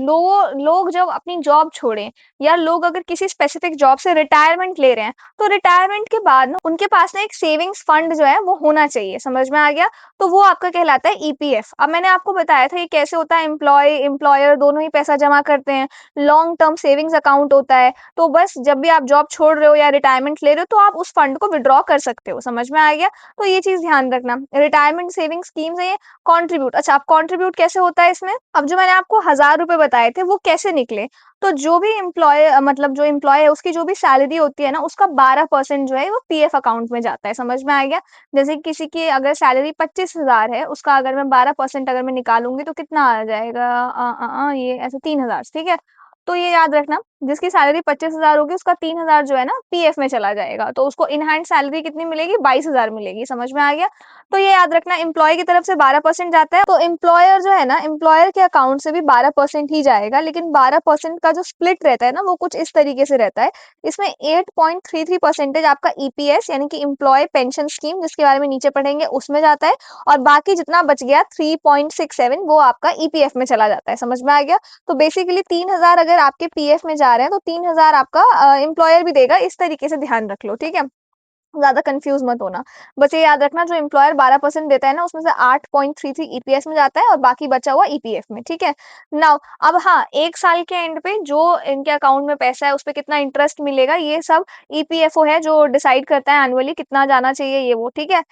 लोग जब अपनी जॉब छोड़ें, या लोग अगर किसी स्पेसिफिक जॉब से रिटायरमेंट ले रहे हैं, तो रिटायरमेंट के बाद ना उनके पास ना एक सेविंग्स फंड जो है वो होना चाहिए। समझ में आ गया? तो वो आपका कहलाता है ईपीएफ। अब मैंने आपको बताया था ये कैसे होता है, एम्प्लॉय एम्प्लॉयर दोनों ही पैसा जमा करते हैं, लॉन्ग टर्म सेविंग्स अकाउंट होता है। तो बस जब भी आप जॉब छोड़ रहे हो या रिटायरमेंट ले रहे हो, तो आप उस फंड को विड्रॉ कर सकते हो। समझ में आ गया? तो ये चीज ध्यान रखना। रिटायरमेंट सेविंग स्कीम्स है ये। कॉन्ट्रीब्यूट, अच्छा, आप कॉन्ट्रीब्यूट कैसे होता है इसमें? अब जो मैंने आपको 1000 रुपए बताए थे वो कैसे निकले? तो जो भी एम्प्लॉय मतलब जो एम्प्लॉय है उसकी जो भी सैलरी होती है ना, उसका 12% जो है वो पीएफ अकाउंट में जाता है। समझ में आ गया? जैसे किसी की अगर सैलरी 25,000 है, उसका अगर मैं 12% अगर मैं निकालूँगी तो कितना आ जाएगा? ये ऐसे 3,000, ठीक है? तो ये याद रखना, जिसकी सैलरी 25,000 होगी उसका 3,000 जो है ना पीएफ में चला जाएगा। तो उसको इन हैंड सैलरी कितनी मिलेगी? 22,000 मिलेगी। समझ में आ गया? तो ये याद रखना, एम्प्लॉयी की तरफ से 12% जाता है, तो एम्प्लॉयर जो है ना, एम्प्लॉयर के अकाउंट से भी 12% ही जाएगा, लेकिन 12% का जो स्प्लिट रहता है ना, वो कुछ इस तरीके से रहता है। इसमें 8.33% आपका ईपीएस यानी कि एम्प्लॉय पेंशन स्कीम, जिसके बारे में नीचे पढ़ेंगे, उसमें जाता है, और बाकी जितना बच गया 3.67 वो आपका ईपीएफ में चला जाता है। समझ में आ गया? तो बेसिकली 3,000 अगर आपके पीएफ में जा रहे हैं, तो 3,000 आपका एम्प्लॉयर भी देगा। इस तरीके से ध्यान रख लो, ठीक है? ज़्यादा कंफ्यूज मत होना। बस ये याद रखना, जो एम्प्लॉयर 12% देता है ना, उसमें से 8.33 ईपीएस में जाता है और बाकी बचा हुआ ईपीएफ में, ठीक है? नाउ अब हाँ, 1 साल के एंड पे जो इनके अकाउंट में पैसा है, उसपे कितना इंटरेस्ट मिलेगा, ये सब ईपीएफओ है जो डिसाइड करता है एनुअली कितना जाना चाहिए, ये वो, ठीक है?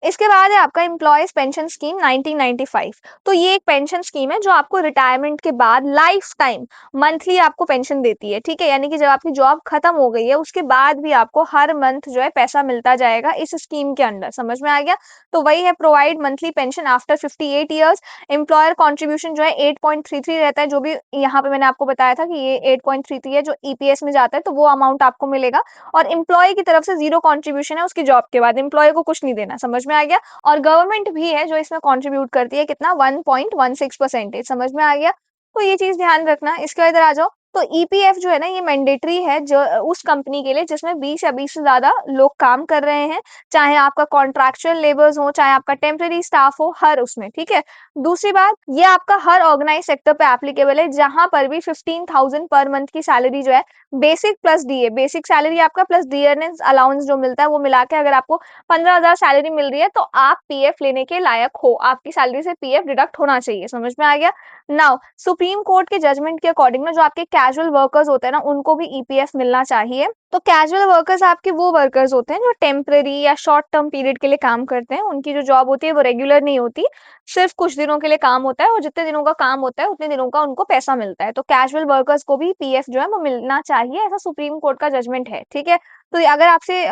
इसके बाद है आपका एम्प्लॉयज पेंशन स्कीम 1995। तो ये एक पेंशन स्कीम है जो आपको रिटायरमेंट के बाद लाइफ टाइम मंथली आपको पेंशन देती है, ठीक है? यानी कि जब आपकी जॉब खत्म हो गई है उसके बाद भी आपको हर मंथ जो है पैसा मिलता जाएगा इस स्कीम के अंडर। समझ में आ गया? तो वही है, provide monthly pension after 58 years. Employer contribution जो है 8.33 रहता है, जो भी यहाँ पे मैंने आपको बताया था कि ये 8.33 है जो ईपीएस में जाता है, तो वो अमाउंट आपको मिलेगा। और एम्प्लॉय की तरफ से 0 कंट्रीब्यूशन है उसकी जॉब के बाद, एम्प्लॉय को कुछ नहीं देना। समझ में आ गया? और गवर्नमेंट भी है जो इसमें कंट्रीब्यूट करती है, कितना? 1.16%। समझ में आ गया? तो ये चीज़ ध्यान रखना। इसके बाद इधर आ जाओ, तो ईपीएफ जो है ना, ये मैंडेटरी है जो उस कंपनी के लिए जिसमें 20 या 20 से ज़्यादा लोग काम कर रहे हैं, चाहे आपका कॉन्ट्रैक्चुअल लेबर्स हो, चाहे आपका टेम्परेरी स्टाफ हो, हर उसमें, ठीक है? दूसरी बात, ये आपका हर ऑर्गेनाइज़ सेक्टर पे एप्लीकेबल है, जहाँ पर भी 15,000 पर मंथ की सैलरी जो है, basic plus DA, basic salary आपका प्लस डियरनेस अलाउंस जो मिलता है वो मिला के अगर आपको 15,000 सैलरी मिल रही है, तो आप पीएफ लेने के लायक हो, आपकी सैलरी से पीएफ डिडक्ट होना चाहिए। समझ में आ गया? नाउ सुप्रीम कोर्ट के जजमेंट के अकॉर्डिंग ना, जो आपके कैजुअल वर्कर्स होते हैं ना, उनको भी ईपीएफ मिलना चाहिए। तो कैजुअल वर्कर्स आपके वो वर्कर्स होते हैं जो टेम्पररी या शॉर्ट टर्म पीरियड के लिए काम करते हैं। उनकी जो जॉब होती है वो रेगुलर नहीं होती, सिर्फ कुछ दिनों के लिए काम होता है और जितने दिनों का काम होता है उतने दिनों का उनको पैसा मिलता है। तो कैजुअल वर्कर्स को भी पीएफ जो है वो मिलना चाहिए, ऐसा सुप्रीम कोर्ट का जजमेंट है, ठीक है। तो अगर आपसे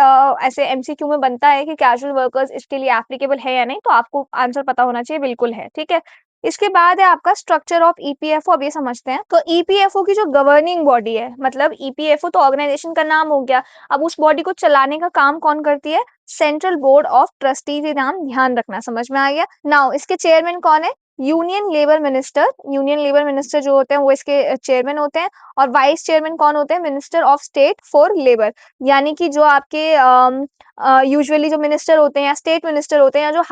ऐसे एमसीक्यू में बनता है कि कैजुअल वर्कर्स इसके लिए एप्लीकेबल है या नहीं, तो आपको आंसर पता होना चाहिए, बिल्कुल है, ठीक है। इसके बाद है आपका स्ट्रक्चर ऑफ ईपीएफओ। अब ये समझते हैं। तो ईपीएफओ की जो गवर्निंग बॉडी है, मतलब ईपीएफओ तो ऑर्गेनाइजेशन का नाम हो गया, अब उस बॉडी को चलाने का काम कौन करती है? Central board of trustees. ये नाम ध्यान रखना, समझ में आ गया। नाउ इसके चेयरमैन कौन है? Union labour minister. Union labour minister जो होते हैं वो इसके चेयरमैन होते हैं। और वाइस चेयरमैन कौन होते हैं? Minister of state for labour. यानी कि जो आपके यूजुअली जो मिनिस्टर होते हैं या स्टेट मिनिस्टर होते हैं या जो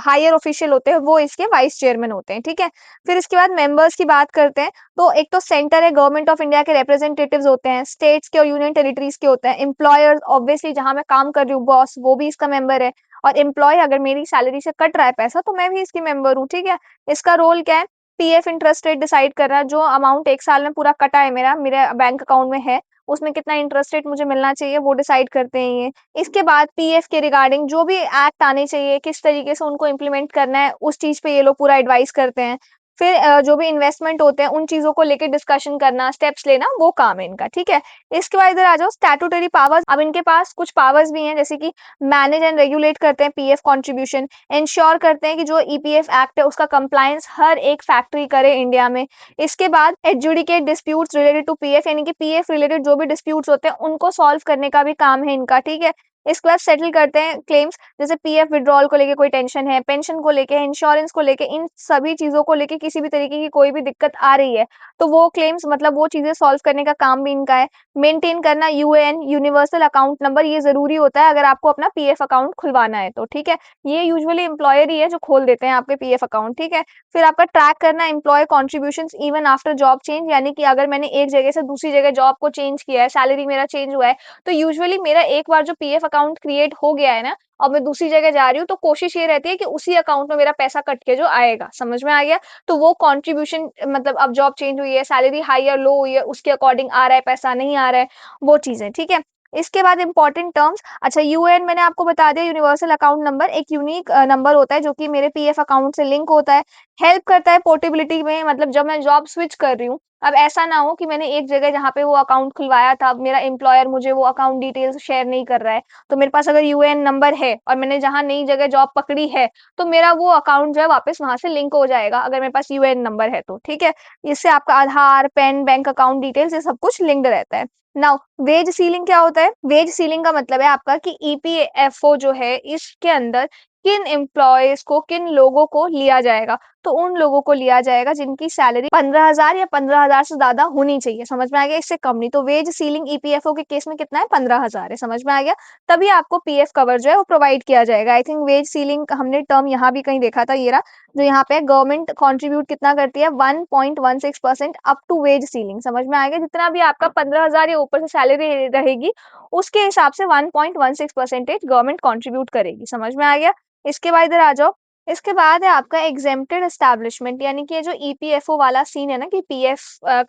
हायर ऑफिशियल होते हैं, वो इसके वाइस चेयरमैन होते हैं, ठीक है। फिर इसके बाद मेंबर्स की बात करते हैं। तो एक तो सेंटर है, गवर्नमेंट ऑफ इंडिया के रिप्रेजेंटेटिव्स होते हैं, स्टेट्स के और यूनियन टेरिटरीज के होते हैं, एम्प्लॉयर्स ऑब्वियसली जहां मैं काम कर रही हूँ बॉस, वो भी इसका मेंबर है। और एम्प्लॉय अगर मेरी सैलरी से कट रहा है पैसा तो मैं भी इसकी मेंबर हूँ, ठीक है। इसका रोल क्या है? पीएफ इंटरेस्ट रेट डिसाइड करना, जो अमाउंट एक साल में पूरा कटा है मेरा मेरे बैंक अकाउंट में है, उसमें कितना इंटरेस्ट रेट मुझे मिलना चाहिए, वो डिसाइड करते हैं ये। इसके बाद पीएफ के रिगार्डिंग जो भी एक्ट आने चाहिए, किस तरीके से उनको इम्प्लीमेंट करना है, उस चीज पे ये लोग पूरा एडवाइस करते हैं। फिर जो भी इन्वेस्टमेंट होते हैं उन चीजों को लेकर डिस्कशन करना, स्टेप्स लेना, वो काम है इनका, ठीक है। इसके बाद इधर आ जाओ स्टैट्यूटरी पावर्स। अब इनके पास कुछ पावर्स भी हैं, जैसे कि मैनेज एंड रेगुलेट करते हैं पीएफ कंट्रीब्यूशन, इंश्योर करते हैं कि जो ईपीएफ एक्ट है उसका कंप्लायंस हर एक फैक्ट्री करे इंडिया में। इसके बाद adjudicate disputes related to PF, यानी कि पीएफ रिलेटेड जो भी डिस्प्यूट्स होते हैं उनको सॉल्व करने का भी काम है इनका, ठीक है। इसके बाद सेटल करते हैं क्लेम्स, जैसे पीएफ विड्रॉल को लेके कोई टेंशन है, पेंशन को लेके, इंश्योरेंस को लेके, इन सभी चीजों को लेके किसी भी तरीके की कोई भी दिक्कत आ रही है तो वो क्लेम्स, मतलब वो चीजें सॉल्व करने का काम भी इनका है। मेंटेन करना यूएएन, यूनिवर्सल अकाउंट नंबर, ये जरूरी होता है अगर आपको अपना पीएफ अकाउंट खुलवाना है तो, ठीक है। ये यूजुअली एम्प्लॉयर ही है जो खोल देते हैं आपके पीएफ अकाउंट, ठीक है। फिर आपका ट्रैक करना employ contribution even after job change, यानी कि अगर मैंने एक जगह से दूसरी जगह जॉब को चेंज किया है, सैलरी मेरा चेंज हुआ है, तो यूजुअली मेरा एक बार जो पीएफ अकाउंट क्रिएट हो गया है ना, और मैं दूसरी जगह जा रही हूँ, तो कोशिश ये रहती है कि उसी अकाउंट में मेरा पैसा कट के जो आएगा, समझ में आ गया। तो वो कंट्रीब्यूशन, मतलब अब जॉब चेंज हुई है, सैलरी हाई या लो हुई है, उसके अकॉर्डिंग आ रहा है पैसा, नहीं आ रहा है, वो चीजें, ठीक है। इसके बाद इंपॉर्टेंट टर्म्स, अच्छा यूएएन मैंने आपको बता दिया, यूनिवर्सल अकाउंट नंबर एक यूनिक नंबर होता है जो कि मेरे पीएफ अकाउंट से लिंक होता है, हेल्प करता है पोर्टेबिलिटी में, मतलब जब मैं जॉब स्विच कर रही हूँ, अब ऐसा ना हो कि मैंने एक जगह जहाँ पे वो अकाउंट खुलवाया था, अब मेरा एम्प्लॉयर मुझे वो अकाउंट डिटेल्स शेयर नहीं कर रहा है, तो मेरे पास अगर यूएएन नंबर है और मैंने जहाँ नई जगह जॉब पकड़ी है, तो मेरा वो अकाउंट जो है वापस वहां से लिंक हो जाएगा अगर मेरे पास यूएएन नंबर है तो, ठीक है। इससे आपका आधार, पेन, बैंक अकाउंट डिटेल्स, ये सब कुछ लिंक्ड रहता है। नाउ वेज सीलिंग क्या होता है? वेज सीलिंग का मतलब है आपका कि ईपीएफओ जो है इसके अंदर किन एम्प्लॉयज को, किन लोगों को लिया जाएगा, तो उन लोगों को लिया जाएगा जिनकी सैलरी 15,000 या 15,000 से ज्यादा होनी चाहिए, समझ में आ गया, इससे कम नहीं। तो वेज सीलिंग ईपीएफओ के केस में कितना है? 15,000 है, समझ में आ गया। तभी आपको पीएफ कवर जो है वो प्रोवाइड किया जाएगा। आई थिंक वेज सीलिंग हमने टर्म यहाँ भी कहीं देखा था, ये रहा जो यहाँ पे गवर्नमेंट कंट्रीब्यूट कितना करती है? 1.16% अप टू वेज सीलिंग, समझ में आएगा। जितना भी आपका 15,000 या ऊपर से सैलरी रहेगी उसके हिसाब से 1.16% गवर्नमेंट कंट्रीब्यूट करेगी, समझ में आ गया। इसके बाद इधर आ जाओ। इसके बाद है आपका एग्जेम्प्टेड एस्टैब्लिशमेंट, यानी कि ये जो ईपीएफओ वाला सीन है ना कि पीएफ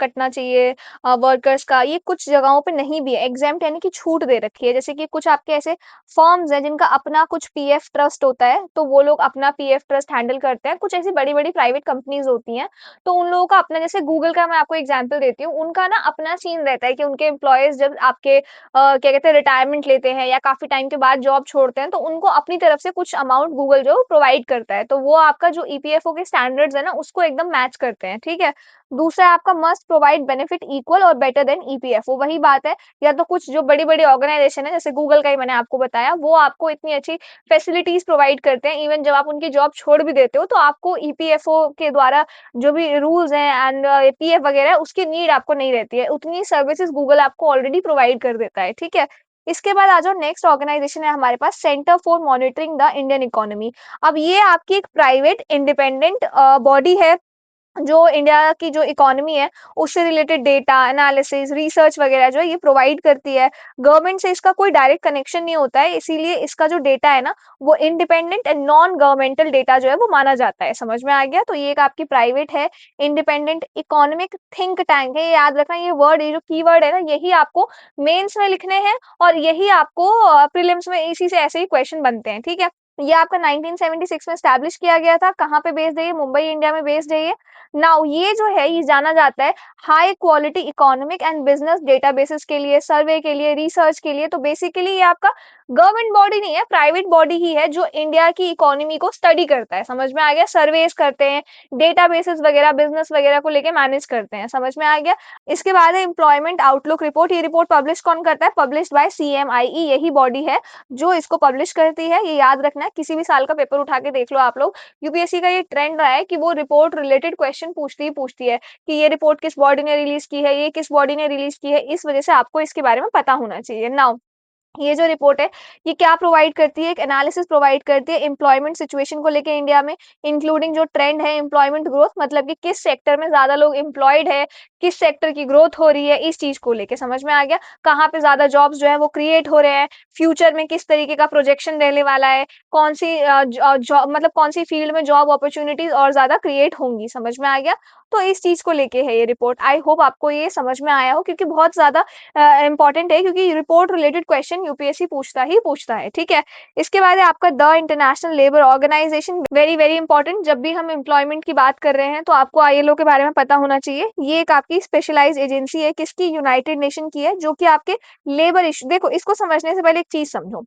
कटना चाहिए वर्कर्स का, ये कुछ जगहों पे नहीं भी है। एग्जेम्प्ट यानी कि छूट दे रखी है, जैसे कि कुछ आपके ऐसे फर्म्स हैं जिनका अपना कुछ पीएफ ट्रस्ट होता है, तो वो लोग अपना पीएफ ट्रस्ट हैंडल करते हैं। कुछ ऐसी बड़ी बड़ी प्राइवेट कंपनीज होती हैं, तो उन लोगों का अपना, जैसे गूगल का मैं आपको एग्जाम्पल देती हूँ, उनका ना अपना सीन रहता है कि उनके एम्प्लॉयज जब आपके क्या कहते हैं रिटायरमेंट लेते हैं या काफी टाइम के बाद जॉब छोड़ते हैं, तो उनको अपनी तरफ से कुछ अमाउंट गूगल जो प्रोवाइड करता है, तो वो आपका जो ईपीएफओ के स्टैंडर्ड्स है ना उसको एकदम मैच करते हैं, ठीक है। दूसरा आपका मस्ट प्रोवाइड बेनिफिट इक्वल और बेटर देन ईपीएफओ, वही बात है। या तो कुछ जो बड़ी बड़ी ऑर्गेनाइजेशन है जैसे गूगल का ही मैंने आपको बताया, वो आपको इतनी अच्छी फैसिलिटीज प्रोवाइड करते हैं, इवन जब आप उनकी जॉब छोड़ भी देते हो तो आपको ईपीएफओ के द्वारा जो भी रूल्स हैं एंड पीएफ वगैरह उसकी नीड आपको नहीं रहती है, उतनी सर्विसेज गूगल आपको ऑलरेडी प्रोवाइड कर देता है, ठीक है। इसके बाद आ जाओ, नेक्स्ट ऑर्गेनाइजेशन है हमारे पास centre for monitoring the Indian economy. अब ये आपकी एक प्राइवेट इंडिपेंडेंट बॉडी है, जो इंडिया की जो इकोनॉमी है, उससे रिलेटेड डेटा, एनालिसिस, रिसर्च वगैरह जो है ये प्रोवाइड करती है। गवर्नमेंट से इसका कोई डायरेक्ट कनेक्शन नहीं होता है, इसीलिए इसका जो डेटा है ना, वो independent and non governmental data जो है वो माना जाता है। समझ में आ गया? तो ये एक आपकी प्राइवेट है, इंडिपेंडेंट इकोनॉमिक थिंक टैंक है। ये याद रखना, ये वर्ड, ये जो कीवर्ड है ना, यही आपको मेंस में लिखने हैं और यही आपको प्रीलिम्स में इसी से ऐसे ही क्वेश्चन बनते हैं, ठीक है? ये आपका 1976 में एस्टैब्लिश किया गया था। कहाँ पे बेस्ड है ये? मुंबई, इंडिया में बेस्ड है ये। नाउ ये जो है ये जाना जाता है high quality economic and business databases के लिए, सर्वे के लिए, रिसर्च के लिए। तो बेसिकली ये आपका गवर्नमेंट बॉडी नहीं है, प्राइवेट बॉडी ही है जो इंडिया की इकोनॉमी को स्टडी करता है। समझ में आ गया? सर्वेस करते हैं, डेटाबेसेस वगैरह, बिजनेस वगैरह को लेके मैनेज करते हैं। समझ में आ गया? इसके बाद है एम्प्लॉयमेंट आउटलुक रिपोर्ट। ये रिपोर्ट पब्लिश कौन करता है? पब्लिश्ड बाय सीएमआईई, यही बॉडी है जो इसको पब्लिश करती है। ये याद रखना है, किसी भी साल का पेपर उठा के देख लो आप लोग, यूपीएससी का ये ट्रेंड रहा है कि वो रिपोर्ट रिलेटेड क्वेश्चन पूछती ही पूछती है कि ये रिपोर्ट किस बॉडी ने रिलीज की है, ये किस बॉडी ने रिलीज की है। इस वजह से आपको इसके बारे में पता होना चाहिए। नाउ ये जो रिपोर्ट है ये क्या प्रोवाइड करती है? एक एनालिसिस प्रोवाइड करती है एम्प्लॉयमेंट सिचुएशन को लेके इंडिया में, इंक्लूडिंग जो ट्रेंड है एम्प्लॉयमेंट ग्रोथ, मतलब कि किस सेक्टर में ज्यादा लोग एम्प्लॉयड है, किस सेक्टर की ग्रोथ हो रही है, इस चीज को लेके। समझ में आ गया? कहाँ पे ज्यादा जॉब्स जो है वो क्रिएट हो रहे हैं, फ्यूचर में किस तरीके का प्रोजेक्शन रहने वाला है, कौन सी जॉब, मतलब कौन सी फील्ड में जॉब अपॉर्चुनिटीज और ज्यादा क्रिएट होंगी। समझ में आ गया? तो इस चीज को लेके है ये रिपोर्ट। आई होप आपको ये समझ में आया हो, क्योंकि बहुत ज्यादा इंपॉर्टेंट है, क्योंकि रिपोर्ट रिलेटेड क्वेश्चन यूपीएससी पूछता ही पूछता है, ठीक है? इसके बाद है आपका the international labour organization. Very very important, जब भी हम एम्प्लॉयमेंट की बात कर रहे हैं तो आपको आईएलओ के बारे में पता होना चाहिए। ये एक आपकी स्पेशलाइज एजेंसी है, किसकी? यूनाइटेड नेशन की है, जो कि आपके लेबर इशू, देखो इसको समझने से पहले एक चीज समझो,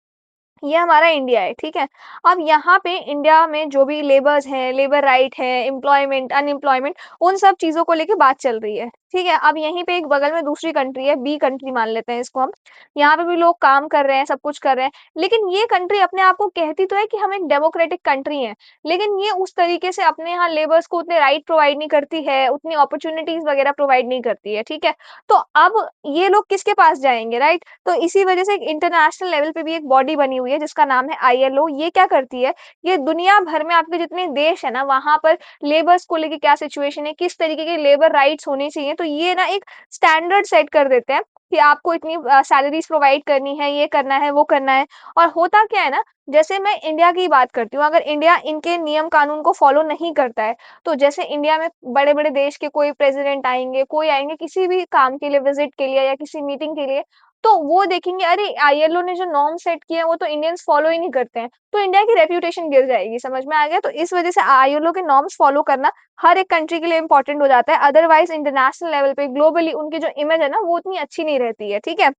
ये हमारा इंडिया है, ठीक है? अब यहाँ पे इंडिया में जो भी लेबर्स हैं, लेबर राइट है, एम्प्लॉयमेंट, अनएम्प्लॉयमेंट, उन सब चीज़ों को लेके बात चल रही है, ठीक है? अब यहीं पे एक बगल में दूसरी कंट्री है, बी कंट्री मान लेते हैं इसको हम। यहाँ पे भी लोग काम कर रहे हैं, सब कुछ कर रहे हैं, लेकिन ये कंट्री अपने आप को कहती तो है कि हम एक डेमोक्रेटिक कंट्री हैं, लेकिन ये उस तरीके से अपने यहाँ लेबर्स को उतने राइट प्रोवाइड नहीं करती है, उतनी अपॉर्चुनिटीज़ वगैरह प्रोवाइड नहीं करती है, ठीक है? तो अब ये लोग किसके पास जाएँगे, राइट? तो इसी वजह से एक इंटरनेशनल लेवल पे भी एक बॉडी बनी हुई है जिसका नाम है आईएलओ। ये क्या करती है? ये दुनिया भर में आपके जितने देश है ना, वहां पर लेबर्स को लेके क्या सिचुएशन है, किस तरीके के लेबर राइट्स होने चाहिए, तो ये ना एक स्टैंडर्ड सेट कर देते हैं कि आपको इतनी सैलरीज प्रोवाइड करनी है, ये करना है, वो करना है। और होता क्या है ना, जैसे मैं इंडिया की बात करती हूँ, अगर इंडिया इनके नियम कानून को फॉलो नहीं करता है, तो जैसे इंडिया में बड़े बड़े देश के कोई प्रेसिडेंट आएंगे, कोई आएंगे किसी भी काम के लिए, विजिट के लिए या किसी मीटिंग के लिए, तो वो देखेंगे अरे आईएलओ ने जो नॉर्म सेट किए हैं वो तो इंडियंस फॉलो ही नहीं करते हैं, तो इंडिया की रेप्यूटेशन गिर जाएगी। समझ में आ गया? तो इस वजह से आईएलओ के नॉर्म्स फॉलो करना हर एक कंट्री के लिए इंपॉर्टेंट हो जाता है, अदरवाइज इंटरनेशनल लेवल पे ग्लोबली उनकी जो इमेज है ना वो उतनी अच्छी नहीं रहती है, ठीक है?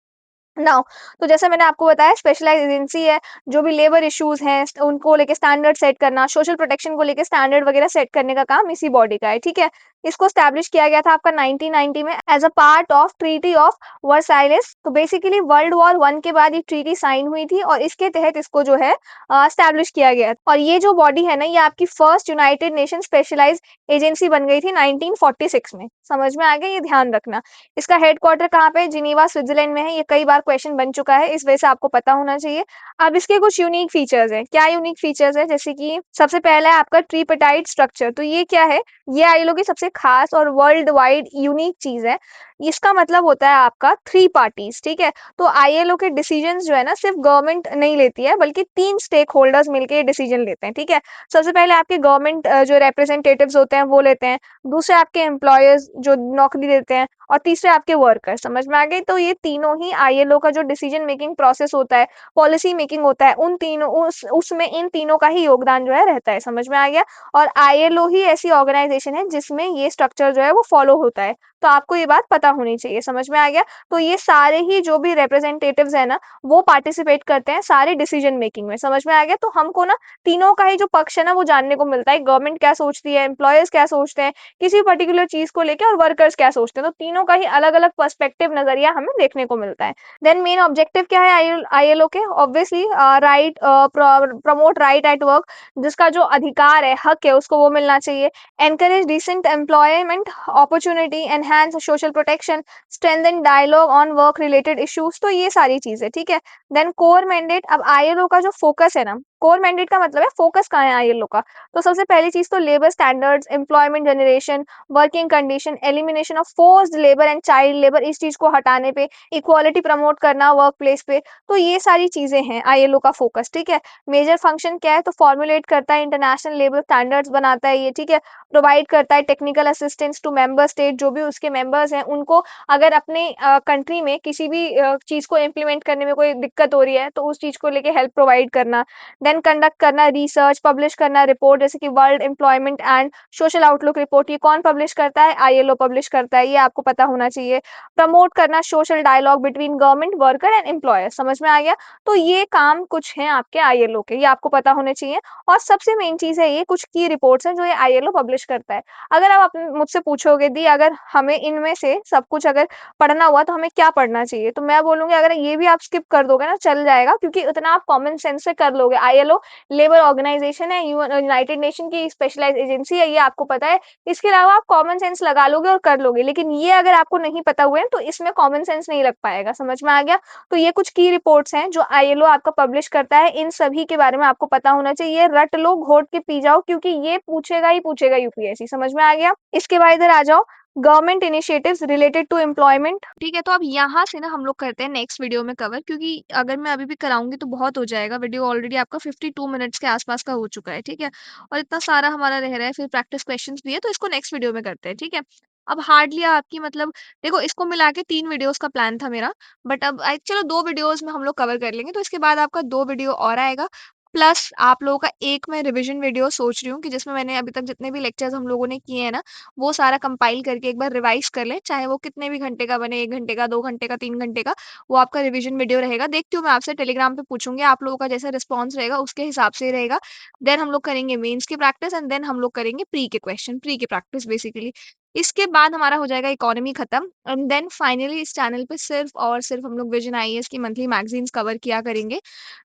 नाउ तो जैसे मैंने आपको बताया, स्पेशलाइज्ड एजेंसी है, जो भी लेबर इश्यूज हैं उनको लेके स्टैंडर्ड सेट करना, सोशल प्रोटेक्शन को लेके स्टैंडर्ड वगैरह सेट करने का काम इसी बॉडी का है, ठीक है? इसको स्टैब्लिश किया गया था आपका 1990 में as a part of treaty of Versailles. तो बेसिकली वर्ल्ड वॉर वन के बाद ये ट्रीटी साइन हुई थी और इसके तहत इसको जो है स्टैब्लिश किया गया। और ये जो बॉडी है ना, ये आपकी first United Nation specialised agency बन गई थी 1946 में। समझ में आ गया? ये ध्यान रखना। इसका हेडक्वार्टर कहाँ पे है? जिनीवा, स्विट्जरलैंड में है। ये कई बार क्वेश्चन बन चुका है, इस वजह से आपको पता होना चाहिए। अब इसके कुछ यूनिक फीचर्स हैं। क्या यूनिक फीचर्स है? जैसे कि सबसे पहला है आपका ट्रिपेटाइट स्ट्रक्चर। तो ये क्या है? ये आईएलओ की सबसे खास और वर्ल्ड वाइड यूनिक चीज है। इसका मतलब होता है आपका थ्री पार्टीज, ठीक है? तो आईएलओ के डिसीजन जो है ना, सिर्फ गवर्नमेंट नहीं लेती है, बल्कि तीन स्टेक होल्डर्स मिलकर डिसीजन लेते हैं, ठीक है? सबसे पहले आपके गवर्नमेंट जो रिप्रेजेंटेटिव्स होते हैं वो लेते हैं, दूसरे आपके एम्प्लॉयर्स जो नौकरी देते हैं, और तीसरे आपके वर्कर। समझ में आ गई? तो ये तीनों ही आईएलओ का जो डिसीजन मेकिंग प्रोसेस होता है, पॉलिसी मेकिंग होता है, उन तीनों उसमें इन तीनों का ही योगदान जो है रहता है। समझ में आ गया? और आईएलओ ही ऐसी ऑर्गेनाइजेशन है जिसमें ये स्ट्रक्चर जो है वो फॉलो होता है। तो आपको ये बात पता होनी चाहिए। समझ में आ गया? तो ये सारे ही जो भी रिप्रेजेंटेटिव्स है ना, वो पार्टिसिपेट करते हैं सारे डिसीजन मेकिंग में। समझ में आ गया? तो हमको ना तीनों का ही जो पक्ष है ना वो जानने को मिलता है, गवर्नमेंट क्या सोचती है, एम्प्लॉयर्स क्या सोचते हैं किसी पर्टिकुलर चीज को लेके, और वर्कर्स क्या सोचते हैं। तो तीनों का ही अलग अलग पर्सपेक्टिव, नजरिया हमें देखने को मिलता है। देन मेन ऑब्जेक्टिव क्या है आईएलओ के? Obviously right, promote right at work, जिसका जो अधिकार है, हक है, उसको वो मिलना चाहिए। Encourage decent employment opportunity, enhance social protection, strengthen dialogue on work related issues. तो ये सारी चीजें, ठीक है? Then core mandate. अब आईएलओ का जो फोकस है ना, कोर मैंडेट का मतलब है फोकस कहाँ है आईएलओ का। तो सबसे पहली चीज़ तो labour standards, employment generation, working condition, elimination of forced labour and child labour, इस चीज़ को हटाने पे, इक्वालिटी प्रमोट करना वर्क प्लेस पे। तो ये सारी चीज़ें हैं आईएलओ का फोकस, ठीक है। मेजर फंक्शन क्या है, तो फॉर्मुलेट करता है इंटरनेशनल लेबर स्टैंडर्ड्स बनाता है ये, ठीक है। प्रोवाइड करता है technical assistance to member state, जो भी उसके मेंबर्स हैं उनको अगर अपने कंट्री में किसी भी चीज़ को इम्प्लीमेंट करने में कोई दिक्कत हो रही है तो उस चीज़ को लेके हेल्प प्रोवाइड करना। देन कंडक्ट करना रिसर्च, पब्लिश करना रिपोर्ट, जैसे कि world employment and social outlook report, ये कौन पब्लिश करता है, आईएलओ पब्लिश करता है, ये आपको पता होना चाहिए। प्रमोट करना social dialogue between government worker and employer, समझ में आ गया। तो ये काम कुछ हैं आपके आईएलओ के, ये आपको पता होने चाहिए। और सबसे मेन चीज़ है ये कुछ की रिपोर्ट्स हैं जो ये आईएलओ पब्लिश करता है। अगर आप मुझसे पूछोगे दी अगर हमें इनमें से सब कुछ अगर पढ़ना हुआ तो हमें क्या पढ़ना चाहिए, तो मैं बोलूंगी अगर ये भी आप स्किप कर दोगे ना चल जाएगा, क्योंकि उतना आप कॉमन सेंस से कर लोगे। आईएलओ लेबर ऑर्गेनाइजेशन है, यूनाइटेड नेशन की स्पेशलाइज्ड एजेंसी है, ये आपको पता है। इसके अलावा आप कॉमन सेंस लगा लोगे और कर लोगे, लेकिन ये अगर आपको नहीं पता हुए तो इसमें कॉमन सेंस नहीं लग पाएगा, समझ में आ गया। तो ये कुछ की रिपोर्ट्स हैं जो आईएलओ आपका पब्लिश करता है, इन सभी के बारे में आपको पता होना चाहिए। रट लो, घोट के पी जाओ, क्योंकि ये पूछेगा ही पूछेगा यूपीएससी, समझ में आ गया। इसके बाद इधर आ जाओ, government initiatives related to employment, ठीक है। तो अब यहाँ से ना हम लोग करते हैं नेक्स्ट वीडियो में कवर, क्योंकि अगर मैं अभी भी कराऊंगी तो बहुत हो जाएगा। वीडियो ऑलरेडी आपका 52 मिनट्स के आसपास का हो चुका है, ठीक है। और इतना सारा हमारा रह रहा है, फिर प्रैक्टिस क्वेश्चंस भी है, तो इसको नेक्स्ट वीडियो में करते हैं, ठीक है। अब हार्डली आपकी मतलब देखो, इसको मिला के 3 वीडियोस का प्लान था मेरा, बट अब चलो 2 वीडियोस में हम लोग कवर कर लेंगे। तो इसके बाद आपका 2 वीडियो और आएगा, प्लस आप लोगों का एक मैं रिवीजन वीडियो सोच रही हूँ कि जिसमें मैंने अभी तक जितने भी लेक्चर्स हम लोगों ने किए हैं ना, वो सारा कंपाइल करके एक बार रिवाइज कर लें, चाहे वो कितने भी घंटे का बने, 1 घंटे का, 2 घंटे का, 3 घंटे का। वो आपका रिवीजन वीडियो रहेगा। देखती हूँ, मैं आपसे टेलीग्राम पे पूछूंगी, आप लोगों का जैसा रिस्पॉन्स रहेगा उसके हिसाब से रहेगा। देन हम लोग करेंगे मेंस की प्रैक्टिस, एंड देन हम लोग करेंगे प्री के क्वेश्चन, प्री की प्रैक्टिस बेसिकली। इसके बाद हमारा हो जाएगा इकोनॉमी खत्म, एंड देन फाइनली इस चैनल पे सिर्फ और सिर्फ हम लोग विजन आईएएस की मंथली मैगजीन्स कवर किया करेंगे।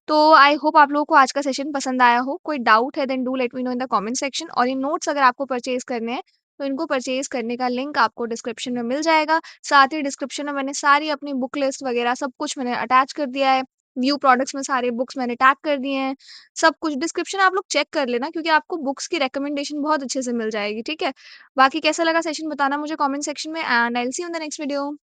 तो आई होप आप लोगों को आज का सेशन पसंद आया हो। कोई डाउट है then do let me know in the comment section. और ये नोट्स अगर आपको परचेज करने हैं तो इनको परचेज करने का लिंक आपको डिस्क्रिप्शन में मिल जाएगा। साथ ही डिस्क्रिप्शन में मैंने सारी अपनी बुक लिस्ट वगैरह सब कुछ मैंने अटैच कर दिया है। व्यू प्रोडक्ट्स में सारे बुक्स मैंने टैग कर दिए हैं। सब कुछ डिस्क्रिप्शन आप लोग चेक कर लेना, क्योंकि आपको बुक्स की रिकमेंडेशन बहुत अच्छे से मिल जाएगी, ठीक है। बाकी कैसा लगा सेशन बताना मुझे कमेंट सेक्शन में, and I will see you in the next video.